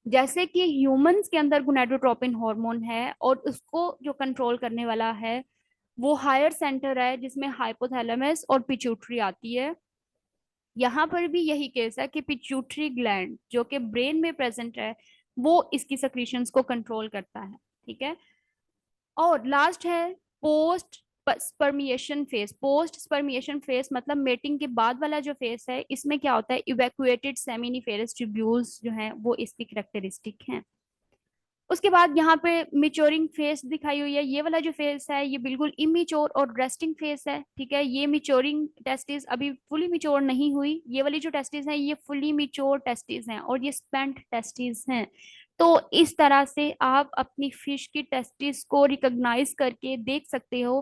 जैसे कि ह्यूमंस के अंदर गुनेडोट्रोपिन हार्मोन है और उसको जो कंट्रोल करने वाला है वो हायर सेंटर है जिसमें हाइपोथैलेमस और पिट्यूटरी आती है। यहाँ पर भी यही केस है कि पिट्यूटरी ग्लैंड जो कि ब्रेन में प्रेजेंट है वो इसकी सक्रीशंस को कंट्रोल करता है, ठीक है। और लास्ट है post spermiation phase. Post spermiation phase मतलब मेटिंग के बाद वाला जो फेज है, इसमें क्या होता है, इवैक्यूएटेड सेमिनिफेरस ट्यूब्यूल्स जो हैं वो इसकी करेक्टरिस्टिक हैं। उसके बाद यहाँ पे मिच्योरिंग फेस दिखाई हुई है। ये वाला जो फेस है ये बिल्कुल इमिच्योर और रेस्टिंग फेस है, ठीक है। ये मिच्योरिंग टेस्टिस अभी फुली मिच्योर नहीं हुई। ये वाली जो टेस्टिस है ये फुली मिच्योर टेस्टिस हैं और ये स्पेंट टेस्टिस हैं। तो इस तरह से आप अपनी फिश की टेस्टिस को रिकॉग्नाइज करके देख सकते हो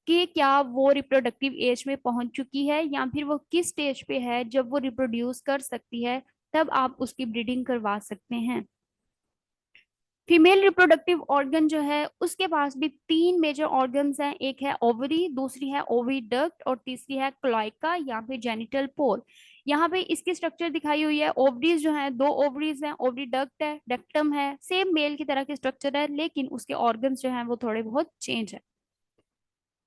कि क्या वो रिप्रोडक्टिव एज में पहुंच चुकी है या फिर वो किस स्टेज पे है जब वो रिप्रोड्यूस कर सकती है, तब आप उसकी ब्रीडिंग करवा सकते हैं। फीमेल रिप्रोडक्टिव ऑर्गन जो है उसके पास भी तीन मेजर ऑर्गन्स हैं। एक है ओवरी, दूसरी है ओविडक्ट और तीसरी है क्लोइका या फिर जेनिटल पोर। यहाँ पे इसकी स्ट्रक्चर दिखाई हुई है। ओवरीज जो है, दो ओवरीज हैं, ओवरीडक्ट है, डक्टम है, सेम मेल की तरह की स्ट्रक्चर है लेकिन उसके ऑर्गन्स जो हैं वो थोड़े बहुत चेंज है।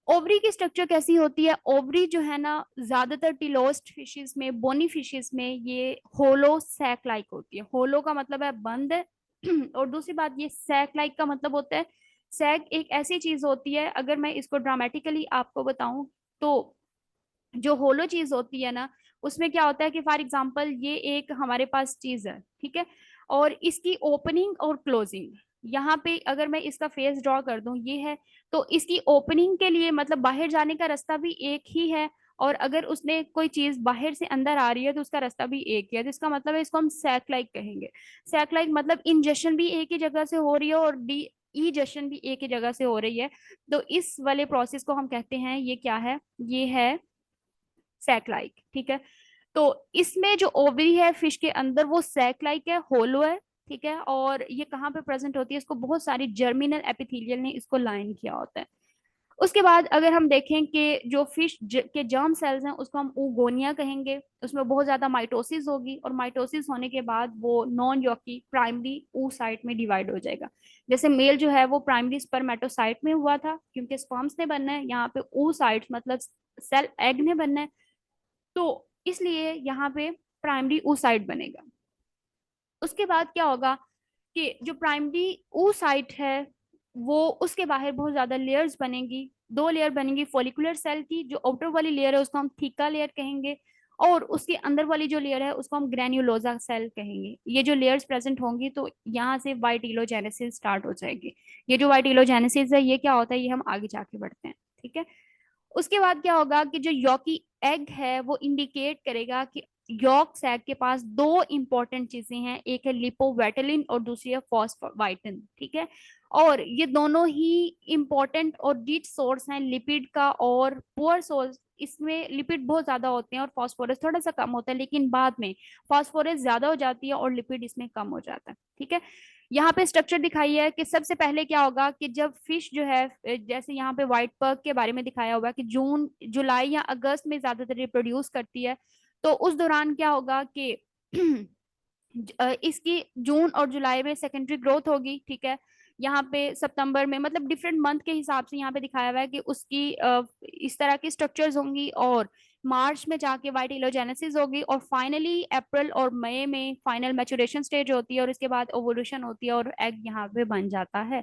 ओवरी की स्ट्रक्चर कैसी होती है, ओवरी जो है ना ज्यादातर टिलोस्ट फिशेस में, बोनी फिशेस में ये होलो सैक लाइक होती है। होलो का मतलब है बंद है और दूसरी बात ये सैक लाइक का मतलब होता है, सैक एक ऐसी चीज होती है, अगर मैं इसको ड्रामेटिकली आपको बताऊं तो जो होलो चीज होती है ना उसमें क्या होता है कि फॉर एग्जांपल ये एक हमारे पास चीज है, ठीक है, और इसकी ओपनिंग और क्लोजिंग, यहाँ पे अगर मैं इसका फेस ड्रॉ कर दूं ये है, तो इसकी ओपनिंग के लिए मतलब बाहर जाने का रास्ता भी एक ही है, और अगर उसने कोई चीज बाहर से अंदर आ रही है तो उसका रास्ता भी एक ही है। तो इसका मतलब है इसको हम सैक लाइक कहेंगे। सैक लाइक मतलब इंजेक्शन भी एक ही जगह से हो रही है और डी इजेशन भी एक ही जगह से हो रही है। तो इस वाले प्रोसेस को हम कहते हैं ये क्या है, ये है सैक लाइक, ठीक है। तो इसमें जो ओवरी है फिश के अंदर वो सैक लाइक है, होलो है, ठीक है। और ये कहाँ पे प्रेजेंट होती है, इसको बहुत सारी जर्मिनल एपिथेलियल ने इसको लाइन किया होता है। उसके बाद अगर हम देखें कि जो के जर्म सेल्स हैं उसको हम ऊगोनिया कहेंगे। उसमें बहुत ज्यादा माइटोसिस होगी और माइटोसिस होने के बाद वो नॉन यॉकी प्राइमरी oocyte में डिवाइड हो जाएगा। जैसे मेल जो है वो प्राइमरी स्पर्मेटोसाइट में हुआ था क्योंकि स्पर्म्स ने बनना है, यहाँ पे oocytes मतलब सेल एग ने बनना है, तो इसलिए यहाँ पे प्राइमरी oocyte बनेगा। उसके बाद क्या होगा कि जो प्राइमरी oocyte है वो उसके बाहर बहुत ज्यादा लेयर्स बनेंगी। दो लेयर बनेंगी फॉलिकुलर सेल की, जो आउटर वाली लेयर है उसको हम थीका लेयर कहेंगे और उसके अंदर वाली जो लेयर है उसको हम ग्रेन्युलोजा सेल कहेंगे। ये जो लेयर्स प्रेजेंट होंगी तो यहाँ से वाइट इलोजेनेसिस स्टार्ट हो जाएगी। ये जो वाइट इलोजेनेसिस है ये क्या होता है ये हम आगे जाके बढ़ते हैं, ठीक है। उसके बाद क्या होगा कि जो यॉकी एग है वो इंडिकेट करेगा कि यॉक सैक के पास दो इंपॉर्टेंट चीजें हैं, एक है लिपोवेटेलिन और दूसरी है फॉस्फोवाइटिन, ठीक है। और ये दोनों ही इंपॉर्टेंट और रिच सोर्स हैं लिपिड का और पुअर सोर्स। इसमें लिपिड बहुत ज्यादा होते हैं और फास्फोरस थोड़ा सा कम होता है, लेकिन बाद में फास्फोरस ज्यादा हो जाती है और लिपिड इसमें कम हो जाता है, ठीक है। यहाँ पे स्ट्रक्चर दिखाई है कि सबसे पहले क्या होगा कि जब फिश जो है, जैसे यहाँ पे व्हाइट पर्क के बारे में दिखाया हुआ है कि जून जुलाई या अगस्त में ज्यादातर रिप्रोड्यूस करती है, तो उस दौरान क्या होगा कि इसकी जून और जुलाई में सेकेंडरी ग्रोथ होगी, ठीक है। यहाँ पे सितंबर में मतलब डिफरेंट मंथ के हिसाब से यहाँ पे दिखाया हुआ है कि उसकी इस तरह की स्ट्रक्चर्स होंगी और मार्च में जाके वाइट इलोजेनेसिस होगी और फाइनली अप्रैल और मई में फाइनल मैचुरेशन स्टेज होती है और इसके बाद ओवोल्यूशन होती है और एग यहाँ पे बन जाता है।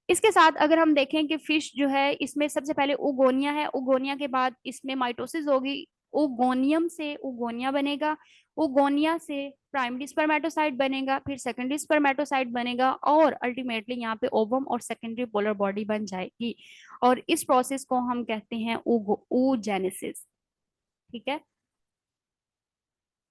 इसके साथ अगर हम देखें कि फिश जो है इसमें सबसे पहले उगोनिया है, उगोनिया के बाद इसमें माइटोसिस होगी, ओगोनियम से ओगोनिया बनेगा, ओगोनिया से प्राइमरी स्पर्मेटोसाइट बनेगा, फिर सेकेंडरी स्पर्मेटोसाइट बनेगा, और अल्टीमेटली यहाँ पे ओवम और सेकेंडरी पोलर बॉडी बन जाएगी। और इस प्रोसेस को हम कहते हैं oogenesis। ठीक है।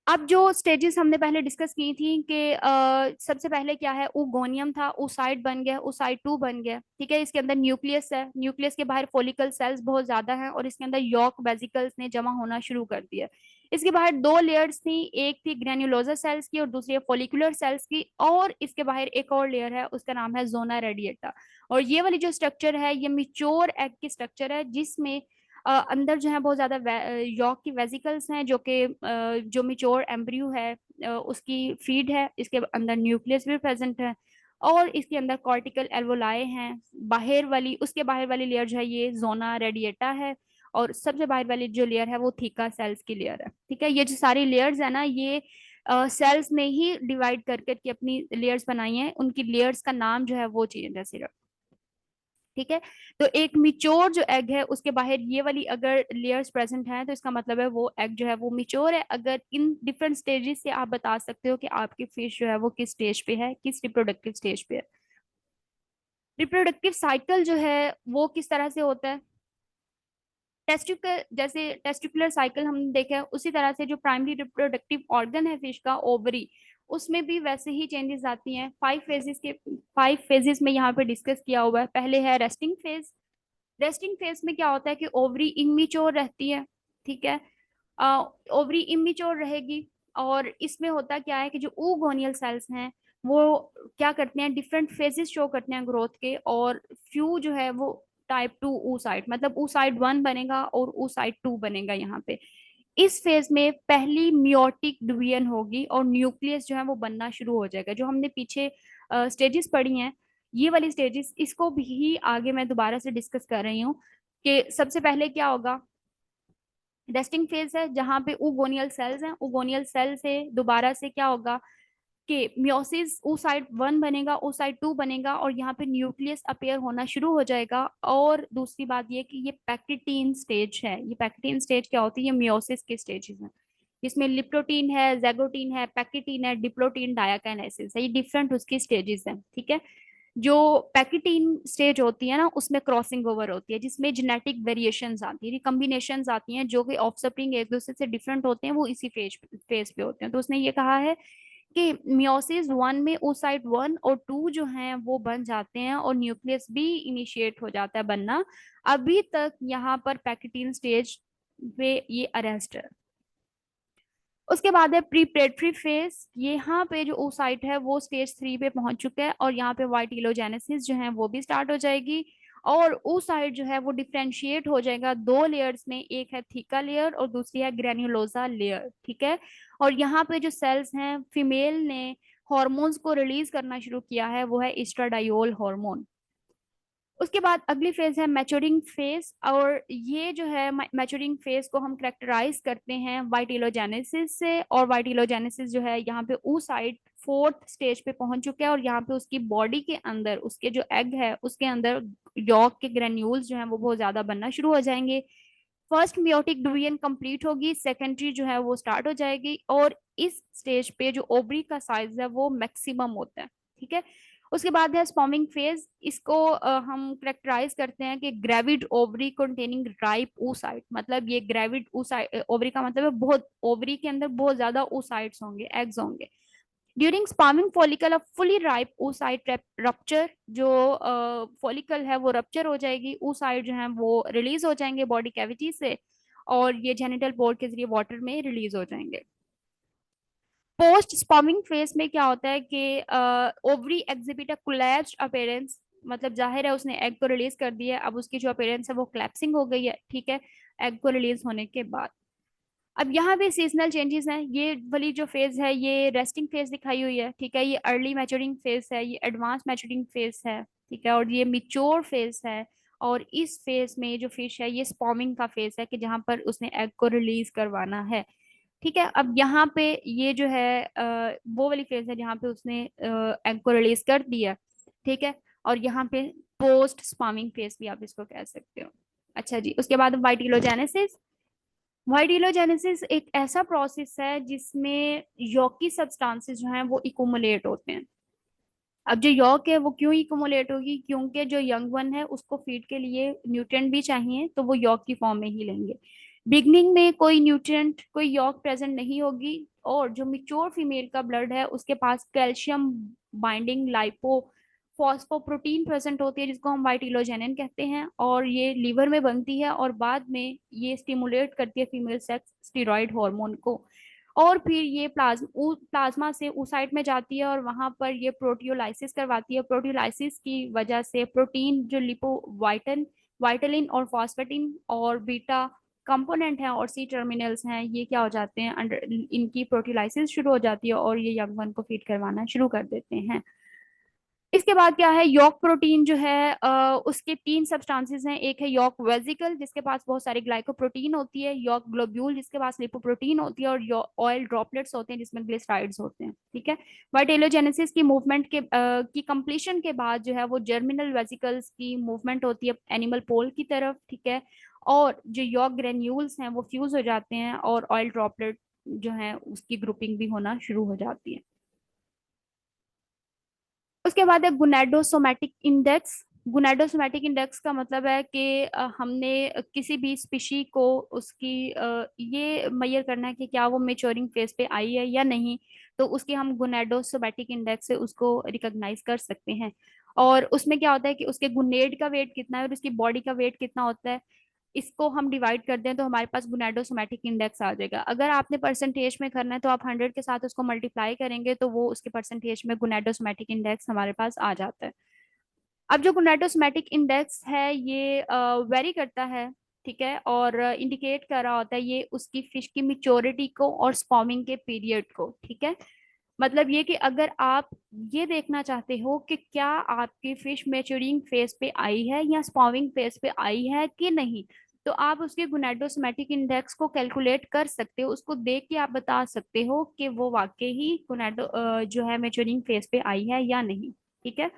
अब जो स्टेजेस हमने पहले डिस्कस की थी कि सबसे पहले क्या है, oogoनियम था, oocyte बन गया, oocyte 2 बन गया। ठीक है। इसके अंदर न्यूक्लियस है, न्यूक्लियस के बाहर फॉलिकल सेल्स बहुत ज्यादा हैं, और इसके अंदर यॉक वेसिकल्स ने जमा होना शुरू कर दिया। इसके बाहर दो लेयर्स थी, एक थी ग्रेन्युलोसा सेल्स की और दूसरी फॉलिकुलर सेल्स की, और इसके बाहर एक और लेयर है, उसका नाम है जोना रेडिएटा। और ये वाली जो स्ट्रक्चर है ये मिच्योर एग की स्ट्रक्चर है, जिसमें अंदर जो है बहुत ज्यादा यॉक की वेसिकल्स हैं, जो कि जो मिच्योर एम्ब्रियो है उसकी फीड है। इसके अंदर न्यूक्लियस भी प्रेजेंट है, और इसके अंदर कॉर्टिकल एल्वोलाए हैं। बाहर वाली उसके बाहर वाली लेयर जो है ये जोना रेडिएटा है, और सबसे बाहर वाली जो लेयर है वो थीका सेल्स की लेयर है। ठीक है। ये जो सारी लेयर्स है ना, ये सेल्स ने ही डिवाइड कर करके अपनी लेयर्स बनाई हैं, उनकी लेयर्स का नाम जो है वो चेंज है सिर्फ। ठीक है। तो एक मिच्योर जो एग है उसके बाहर ये वाली अगर लेयर्स प्रेजेंट हैं, तो इसका मतलब है वो एग जो है वो मिच्योर है। अगर इन डिफरेंट स्टेजेस से आप बता सकते हो कि आपकी फिश जो है वो किस स्टेज पे है, किस रिप्रोडक्टिव स्टेज पे है। रिप्रोडक्टिव साइकिल जो है वो किस तरह से होता है, टेस्टिकुलर जैसे टेस्टिकुलर साइकिल हमने देखा है, उसी तरह से जो प्राइमरी रिप्रोडक्टिव ऑर्गन है फिश का, ओवरी, उसमें भी वैसे ही चेंजेस आती हैं। 5 फेजेस में यहाँ पे डिस्कस किया हुआ है। पहले है रेस्टिंग फेज। रेस्टिंग फेज में क्या होता है कि ओवरी इमेच्योर रहती है। ठीक है। ओवरी इमेच्योर रहेगी, और इसमें होता क्या है कि जो oogonial सेल्स हैं वो क्या करते हैं, डिफरेंट फेजेस शो करते हैं ग्रोथ के, और फ्यू जो है वो टाइप 2 oocyte, मतलब oocyte 1 बनेगा और oocyte 2 बनेगा यहाँ पे। इस फेज में पहली मियोटिक डिवीजन होगी और न्यूक्लियस जो है वो बनना शुरू हो जाएगा। जो हमने पीछे स्टेजेस पढ़ी हैं, ये वाली स्टेजेस, इसको भी आगे मैं दोबारा से डिस्कस कर रही हूँ कि सबसे पहले क्या होगा। रेस्टिंग फेज है जहां पे oogoनियल सेल्स हैं, oogoनियल सेल से दोबारा से क्या होगा कि मियोसिस oocyte 1 बनेगा, oocyte 2 बनेगा, और यहाँ पे न्यूक्लियस अपेयर होना शुरू हो जाएगा। और दूसरी बात ये कि ये पैक्टिटीन स्टेज है। ये पैक्टिटीन स्टेज क्या होती है, ये मियोसिस के स्टेजेस हैं, जिसमें लिप्टोटीन है, जैगोटीन है, पैक्टिटीन है, डिप्लोटीन, डायाकाइनेसिस है, ये डिफरेंट उसकी स्टेजेस हैं। ठीक है। जो पैकेटीन स्टेज होती है ना, उसमें क्रॉसिंग ओवर होती है, जिसमें जेनेटिक वेरिएशंस आती है, रिकम्बिनेशंस आती हैं, जो कि ऑफस्प्रिंग एक दूसरे से डिफरेंट होते हैं, वो इसी फेज पे होते हैं। तो उसने ये कहा है कि मियोसिस 1 में oocyte 1 और 2 जो हैं वो बन जाते हैं, और न्यूक्लियस भी इनिशिएट हो जाता है बनना। अभी तक यहाँ पर पैकेटीन स्टेज पे ये अरेस्ट है। उसके बाद है प्रीप्रेटरी फेज। यहाँ पे जो oocyte है वो स्टेज 3 पे पहुंच चुका है, और यहाँ पे वाइटिलोजेनेसिस जो है वो भी स्टार्ट हो जाएगी। और oocyte जो है वो डिफ्रेंशिएट हो जाएगा दो लेयर्स में, एक है थीका लेयर और दूसरी है ग्रेन्युलोसा लेयर। ठीक है। और यहाँ पे जो सेल्स हैं, फीमेल ने हॉर्मोन्स को रिलीज करना शुरू किया है, वो है एस्ट्राडायोल हार्मोन। उसके बाद अगली फेज है मैच्योरिंग फेज, और ये जो है मैच्योरिंग फेज को हम करेक्टराइज करते हैं वाइटिलोजेनेसिस से। और वाइटिलोजेनेसिस जो है यहाँ पे oocyte 4th स्टेज पे पहुंच चुका है, और यहाँ पे उसकी बॉडी के अंदर, उसके जो एग है उसके अंदर यॉक के ग्रेन्यूल्स जो है वो बहुत ज्यादा बनना शुरू हो जाएंगे। फर्स्ट मियोटिक डिवीजन कंप्लीट होगी, सेकेंडरी जो है वो स्टार्ट हो जाएगी, और इस स्टेज पे जो ओवरी का साइज है वो मैक्सिमम होता है। ठीक है। उसके बाद है स्पॉमिंग फेज। इसको हम करेक्टराइज करते हैं कि gravid ovary containing ripe oocyte, मतलब ये ग्रेविड ओवरी का मतलब है बहुत, ओवरी के अंदर बहुत ज्यादा oocytes होंगे, एग्स होंगे। During spawning follicle of fully ripe oocyte rupture, जो फॉलिकल है वो रप्चर हो जाएगी, oocyte जो है वो रिलीज हो जाएंगे बॉडी कैविटी से, और ये जेनिटल पोर्ट के जरिए वाटर में रिलीज हो जाएंगे। पोस्ट स्पर्मिंग फेज में क्या होता है कि ovary exhibit a collapsed appearance, मतलब जाहिर है उसने एग को रिलीज कर दिया, अब उसकी जो अपीयरेंस है वो कोलैप्सिंग हो गई है। ठीक है। एग को रिलीज होने के बाद अब यहाँ पे सीजनल चेंजेस हैं। ये वाली जो फेज है ये रेस्टिंग फेज दिखाई हुई है। ठीक है। ये अर्ली मैच्योरिंग फेज है, ये एडवांस मैच्योरिंग फेज है। ठीक है। और ये मिच्योर फेज है। और इस फेज में जो फिश है ये स्पॉमिंग का फेज है, कि जहाँ पर उसने एग को रिलीज करवाना है। ठीक है। अब यहाँ पे ये जो है वो वाली फेज है जहाँ पे उसने एग को रिलीज कर दिया। ठीक है। और यहाँ पे पोस्ट स्पार्मिंग फेज भी आप इसको कह सकते हो। अच्छा जी। उसके बाद वाइटिलोजेनेसिस। वाइटिलोजेनेसिस एक ऐसा प्रोसेस है जिसमें यॉकी सब्सटेंसेस जो हैं वो इकुमुलेट होते हैं। अब जो यॉक है वो क्यों इकुमुलेट होगी, क्योंकि जो यंग वन है उसको फीड के लिए न्यूट्रिएंट भी चाहिए, तो वो यॉक की फॉर्म में ही लेंगे। बिगनिंग में कोई न्यूट्रिएंट, कोई यॉक प्रेजेंट नहीं होगी, और जो मिच्योर फीमेल का ब्लड है उसके पास कैल्शियम बाइंडिंग लाइपो फॉस्फोप्रोटीन प्रेजेंट होती है, जिसको हम वाइटिलोजेनिन कहते हैं, और ये लीवर में बनती है, और बाद में ये स्टिमुलेट करती है फीमेल सेक्स स्टीरॉयड हार्मोन को। और फिर ये प्लाज्मा से oocyte में जाती है, और वहां पर ये प्रोटियोलाइसिस करवाती है। प्रोटियोलाइसिस की वजह से प्रोटीन जो लिपोवाइटन वाइटलिन और फॉस्फेटिन और बीटा कंपोनेंट हैं और सी टर्मिनल्स हैं, ये क्या हो जाते हैं, अंडर इनकी प्रोटियोलाइसिस शुरू हो जाती है और ये यंग वन को फीड करवाना शुरू कर देते हैं। इसके बाद क्या है, यॉक प्रोटीन जो है उसके तीन सब्सटेंसेस हैं। एक है यॉक वेसिकल जिसके पास बहुत सारी ग्लाइकोप्रोटीन होती है, यॉक ग्लोब्यूल जिसके पास लिपोप्रोटीन होती है, और ऑयल ड्रॉपलेट्स होते हैं जिसमें ग्लिसराइड्स होते हैं। ठीक है। वाइटेलोजेनेसिस की मूवमेंट की कंप्लीशन के बाद जो है वो जर्मिनल वेसिकल्स की मूवमेंट होती है एनिमल पोल की तरफ। ठीक है। और जो यॉक ग्रेन्यूल्स हैं वो फ्यूज हो जाते हैं, और ऑयल ड्रॉपलेट जो है उसकी ग्रुपिंग भी होना शुरू हो जाती है। उसके बाद है गुनैडोसोमैटिक इंडेक्स। गुनैडोसोमैटिक इंडेक्स का मतलब है कि हमने किसी भी स्पीशी को उसकी ये मेजर करना है कि क्या वो मेच्योरिंग फेज पे आई है या नहीं, तो उसके हम गुनैडोसोमैटिक इंडेक्स से उसको रिकॉग्नाइज कर सकते हैं। और उसमें क्या होता है कि उसके गुनेड का वेट कितना है और उसकी बॉडी का वेट कितना होता है, इसको हम डिवाइड कर दें तो हमारे पास गुनैडोसोमैटिक इंडेक्स आ जाएगा। अगर आपने परसेंटेज में करना है तो आप 100 के साथ उसको मल्टीप्लाई करेंगे तो वो उसके परसेंटेज में गुनैडोसोमैटिक इंडेक्स हमारे पास आ जाता है। अब जो गुनैडोसोमैटिक इंडेक्स है ये वेरी करता है। ठीक है। और इंडिकेट कर रहा होता है ये उसकी फिश की मिच्योरिटी को और स्पॉमिंग के पीरियड को। ठीक है। मतलब ये कि अगर आप ये देखना चाहते हो कि क्या आपकी फिश मैच्योरिंग फेज पे आई है या स्पॉविंग फेज पे आई है कि नहीं, तो आप उसके गुनैडोसोमैटिक इंडेक्स को कैलकुलेट कर सकते हो। उसको देख के आप बता सकते हो कि वो वाकई ही गुनैडो जो है मैच्योरिंग फेज पे आई है या नहीं। ठीक है।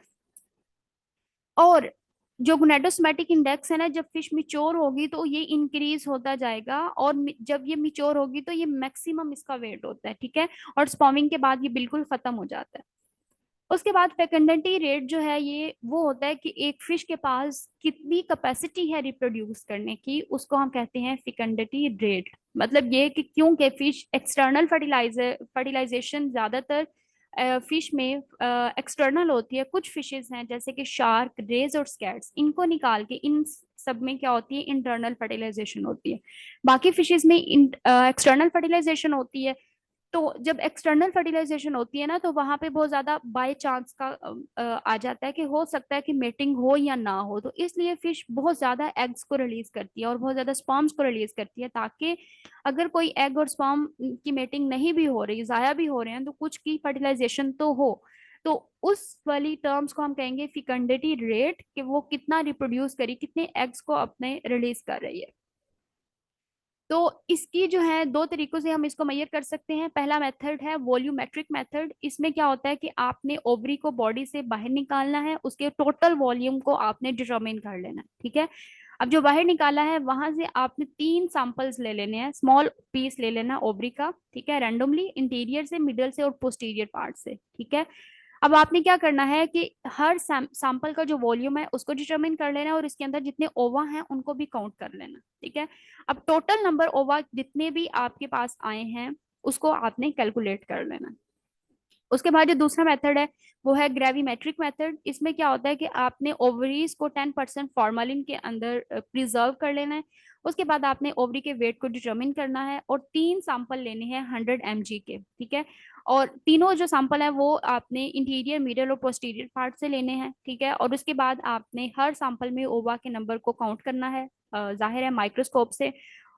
और जो गुनैडोसोमैटिक इंडेक्स है ना, जब फिश मिच्योर होगी तो ये इंक्रीज होता जाएगा, और जब ये मिच्योर होगी तो ये मैक्सिमम इसका वेट होता है। ठीक है। और स्पॉमिंग के बाद ये बिल्कुल खत्म हो जाता है। उसके बाद फेकंडिटी रेट जो है ये वो होता है कि एक फिश के पास कितनी कैपेसिटी है रिप्रोड्यूस करने की, उसको हम कहते हैं फेकंडिटी रेट। मतलब ये कि क्योंकि फिश एक्सटर्नल फर्टिलाइजेशन ज्यादातर फिश में एक्सटर्नल होती है। कुछ फिशेस हैं जैसे कि शार्क, रेज और स्कैट्स, इनको निकाल के इन सब में क्या होती है, इंटरनल फर्टिलाइजेशन होती है। बाकी फिशेस में एक्सटर्नल फर्टिलाइजेशन होती है। तो जब एक्सटर्नल फर्टिलाइजेशन होती है ना, तो वहां पे बहुत ज्यादा बाय चांस का आ जाता है कि हो सकता है कि मेटिंग हो या ना हो, तो इसलिए फिश बहुत ज्यादा एग्स को रिलीज करती है और बहुत ज्यादा स्पर्म्स को रिलीज करती है, ताकि अगर कोई एग और स्पर्म की मेटिंग नहीं भी हो रही, जाया भी हो रहे हैं, तो कुछ की फर्टिलाइजेशन तो हो। तो उस वाली टर्म्स को हम कहेंगे फिकंडिटी रेट, कि वो कितना रिप्रोड्यूस करी, कितने एग्स को अपने रिलीज कर रही है। तो इसकी जो है दो तरीकों से हम इसको मेजर कर सकते हैं। पहला मेथड है वॉल्यूमेट्रिक मेथड। इसमें क्या होता है कि आपने ओवरी को बॉडी से बाहर निकालना है, उसके टोटल वॉल्यूम को आपने डिटरमिन कर लेना है। ठीक है। अब जो बाहर निकाला है वहां से आपने 3 सैंपल्स ले लेने हैं, स्मॉल पीस ले लेना ओवरी का। ठीक है। रैंडमली इंटीरियर से, मिडल से और पोस्टीरियर पार्ट से। ठीक है। अब आपने क्या करना है कि हर सैंपल का जो वॉल्यूम है उसको डिटरमिन कर लेना है, और इसके अंदर जितने ओवा हैं उनको भी काउंट कर लेना। ठीक है। अब टोटल नंबर ओवा जितने भी आपके पास आए हैं उसको आपने कैलकुलेट कर लेना। उसके बाद जो दूसरा मेथड है वो है ग्रेविमेट्रिक मेथड। इसमें क्या होता है कि आपने ओवरीज को 10% फॉर्मालिन के अंदर प्रिजर्व कर लेना है। उसके बाद आपने ओवरी के वेट को डिटरमिन करना है, और 3 सैंपल लेने हैं 100 mg के। ठीक है। और तीनों जो सैंपल है वो आपने इंटीरियर, मिडल और पोस्टीरियर पार्ट से लेने हैं। ठीक है। और उसके बाद आपने हर सैंपल में ओवा के नंबर को काउंट करना है, जाहिर है माइक्रोस्कोप से।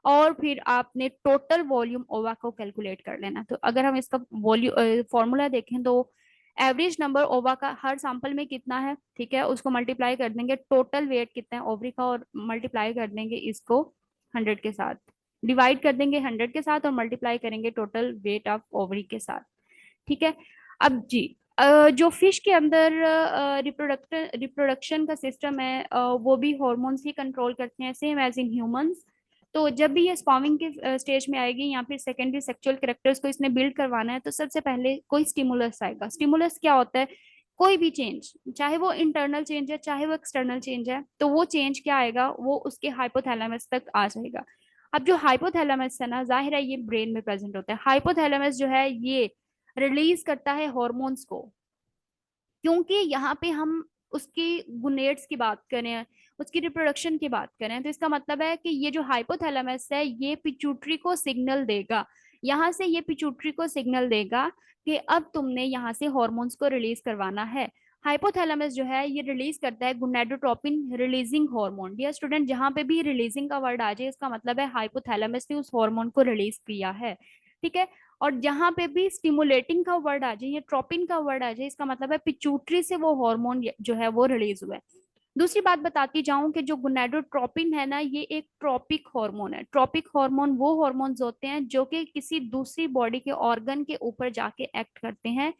और फिर आपने टोटल वॉल्यूम ओवा को कैलकुलेट कर लेना। तो अगर हम इसका वॉल्यूम फॉर्मूला देखें तो एवरेज नंबर ओवा का हर सैंपल में कितना है, ठीक है, उसको मल्टीप्लाई कर देंगे टोटल वेट कितना है ओवरी का, और मल्टीप्लाई कर देंगे इसको 100 के साथ, डिवाइड कर देंगे 100 के साथ, और मल्टीप्लाई करेंगे टोटल वेट ऑफ ओवरी के साथ। ठीक है। अब जी, जो फिश के अंदर रिप्रोडक्शन का सिस्टम है वो भी हॉर्मोन्स ही कंट्रोल करते हैं, सेम एज इन ह्यूमंस। तो जब भी ये स्पॉमिंग के स्टेज में आएगी या फिर सेकेंडरी सेक्सुअल कैरेक्टर्स को इसने बिल्ड करवाना है, तो सबसे पहले कोई स्टिमुलस आएगा। स्टिमुलस क्या होता है? कोई भी चेंज, चाहे वो इंटरनल चेंज है चाहे वो एक्सटर्नल चेंज है, तो वो चेंज क्या आएगा, वो उसके हाइपोथैलेमस तक आ जाएगा। अब जो हाइपोथैलेमस है ना, जाहिर है ये ब्रेन में प्रेजेंट होता है। हाइपोथैलेमस जो है ये रिलीज करता है हॉर्मोन्स को, क्योंकि यहाँ पे हम उसकी गुनेट्स की बात करें, उसकी रिप्रोडक्शन की बात करें, तो इसका मतलब है कि ये जो हाइपोथैलेमस है ये पिट्यूटरी को सिग्नल देगा। यहाँ से ये पिट्यूटरी को सिग्नल देगा कि अब तुमने यहाँ से हॉर्मोन्स को रिलीज करवाना है। हाइपोथैलेमस जो है ये रिलीज करता है gonadotropin releasing hormone. Dear student, जहां पे भी रिलीजिंग का वर्ड आ जाए इसका मतलब है हाइपोथैलेमस ने उस हार्मोन को रिलीज किया है। ठीक है। और जहां पे भी स्टिमुलेटिंग का वर्ड आ जाए या ट्रोपिन का वर्ड आ जाए, इसका मतलब है पिट्यूटरी से वो हार्मोन जो है वो रिलीज हुआ है। दूसरी बात बताती जाऊं कि जो गोनाडोट्रोपिन है ना, ये एक ट्रॉपिक हार्मोन है। ट्रॉपिक हार्मोन वो हार्मोन्स होते हैं जो कि किसी दूसरी बॉडी के ऑर्गन के ऊपर जाके एक्ट करते हैं।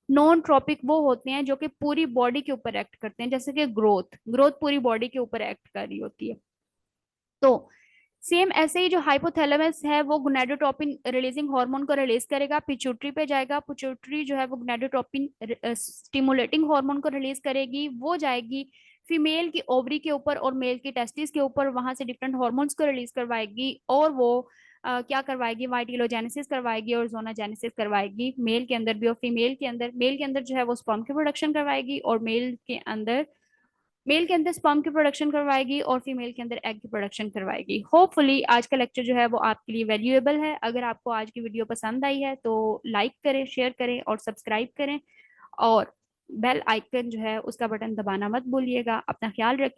नॉन ट्रॉपिक वो होते हैं जो कि पूरी बॉडी के ऊपर एक्ट करते हैं, जैसे कि ग्रोथ ग्रोथ पूरी बॉडी के ऊपर एक्ट कर रही होती है। तो सेम ऐसे ही जो हाइपोथैलेमस है वो गोनाडोट्रोपिन रिलीजिंग हार्मोन को रिलीज करेगा, पिट्यूटरी पे जाएगा। पिट्यूटरी जो है वो गोनाडोट्रोपिन स्टिमुलेटिंग हार्मोन को रिलीज करेगी, वो जाएगी फीमेल की ओवरी के ऊपर और मेल की टेस्टिस के ऊपर, वहां से डिफरेंट हार्मोन्स को रिलीज करवाएगी और वो क्या करवाएगी, वाइटिलोजेनेसिस करवाएगी और जोनाजेनेसिस करवाएगी, मेल के अंदर भी और फीमेल के अंदर। मेल के अंदर जो है वो स्पर्म की प्रोडक्शन करवाएगी और मेल के अंदर स्पर्म की प्रोडक्शन करवाएगी और फीमेल के अंदर एग की प्रोडक्शन करवाएगी। होपफुली आज का लेक्चर जो है वो आपके लिए वैल्यूएबल है। अगर आपको आज की वीडियो पसंद आई है तो लाइक करें, शेयर करें और सब्सक्राइब करें, और बेल आइकन जो है उसका बटन दबाना मत भूलिएगा। अपना ख्याल रखिए।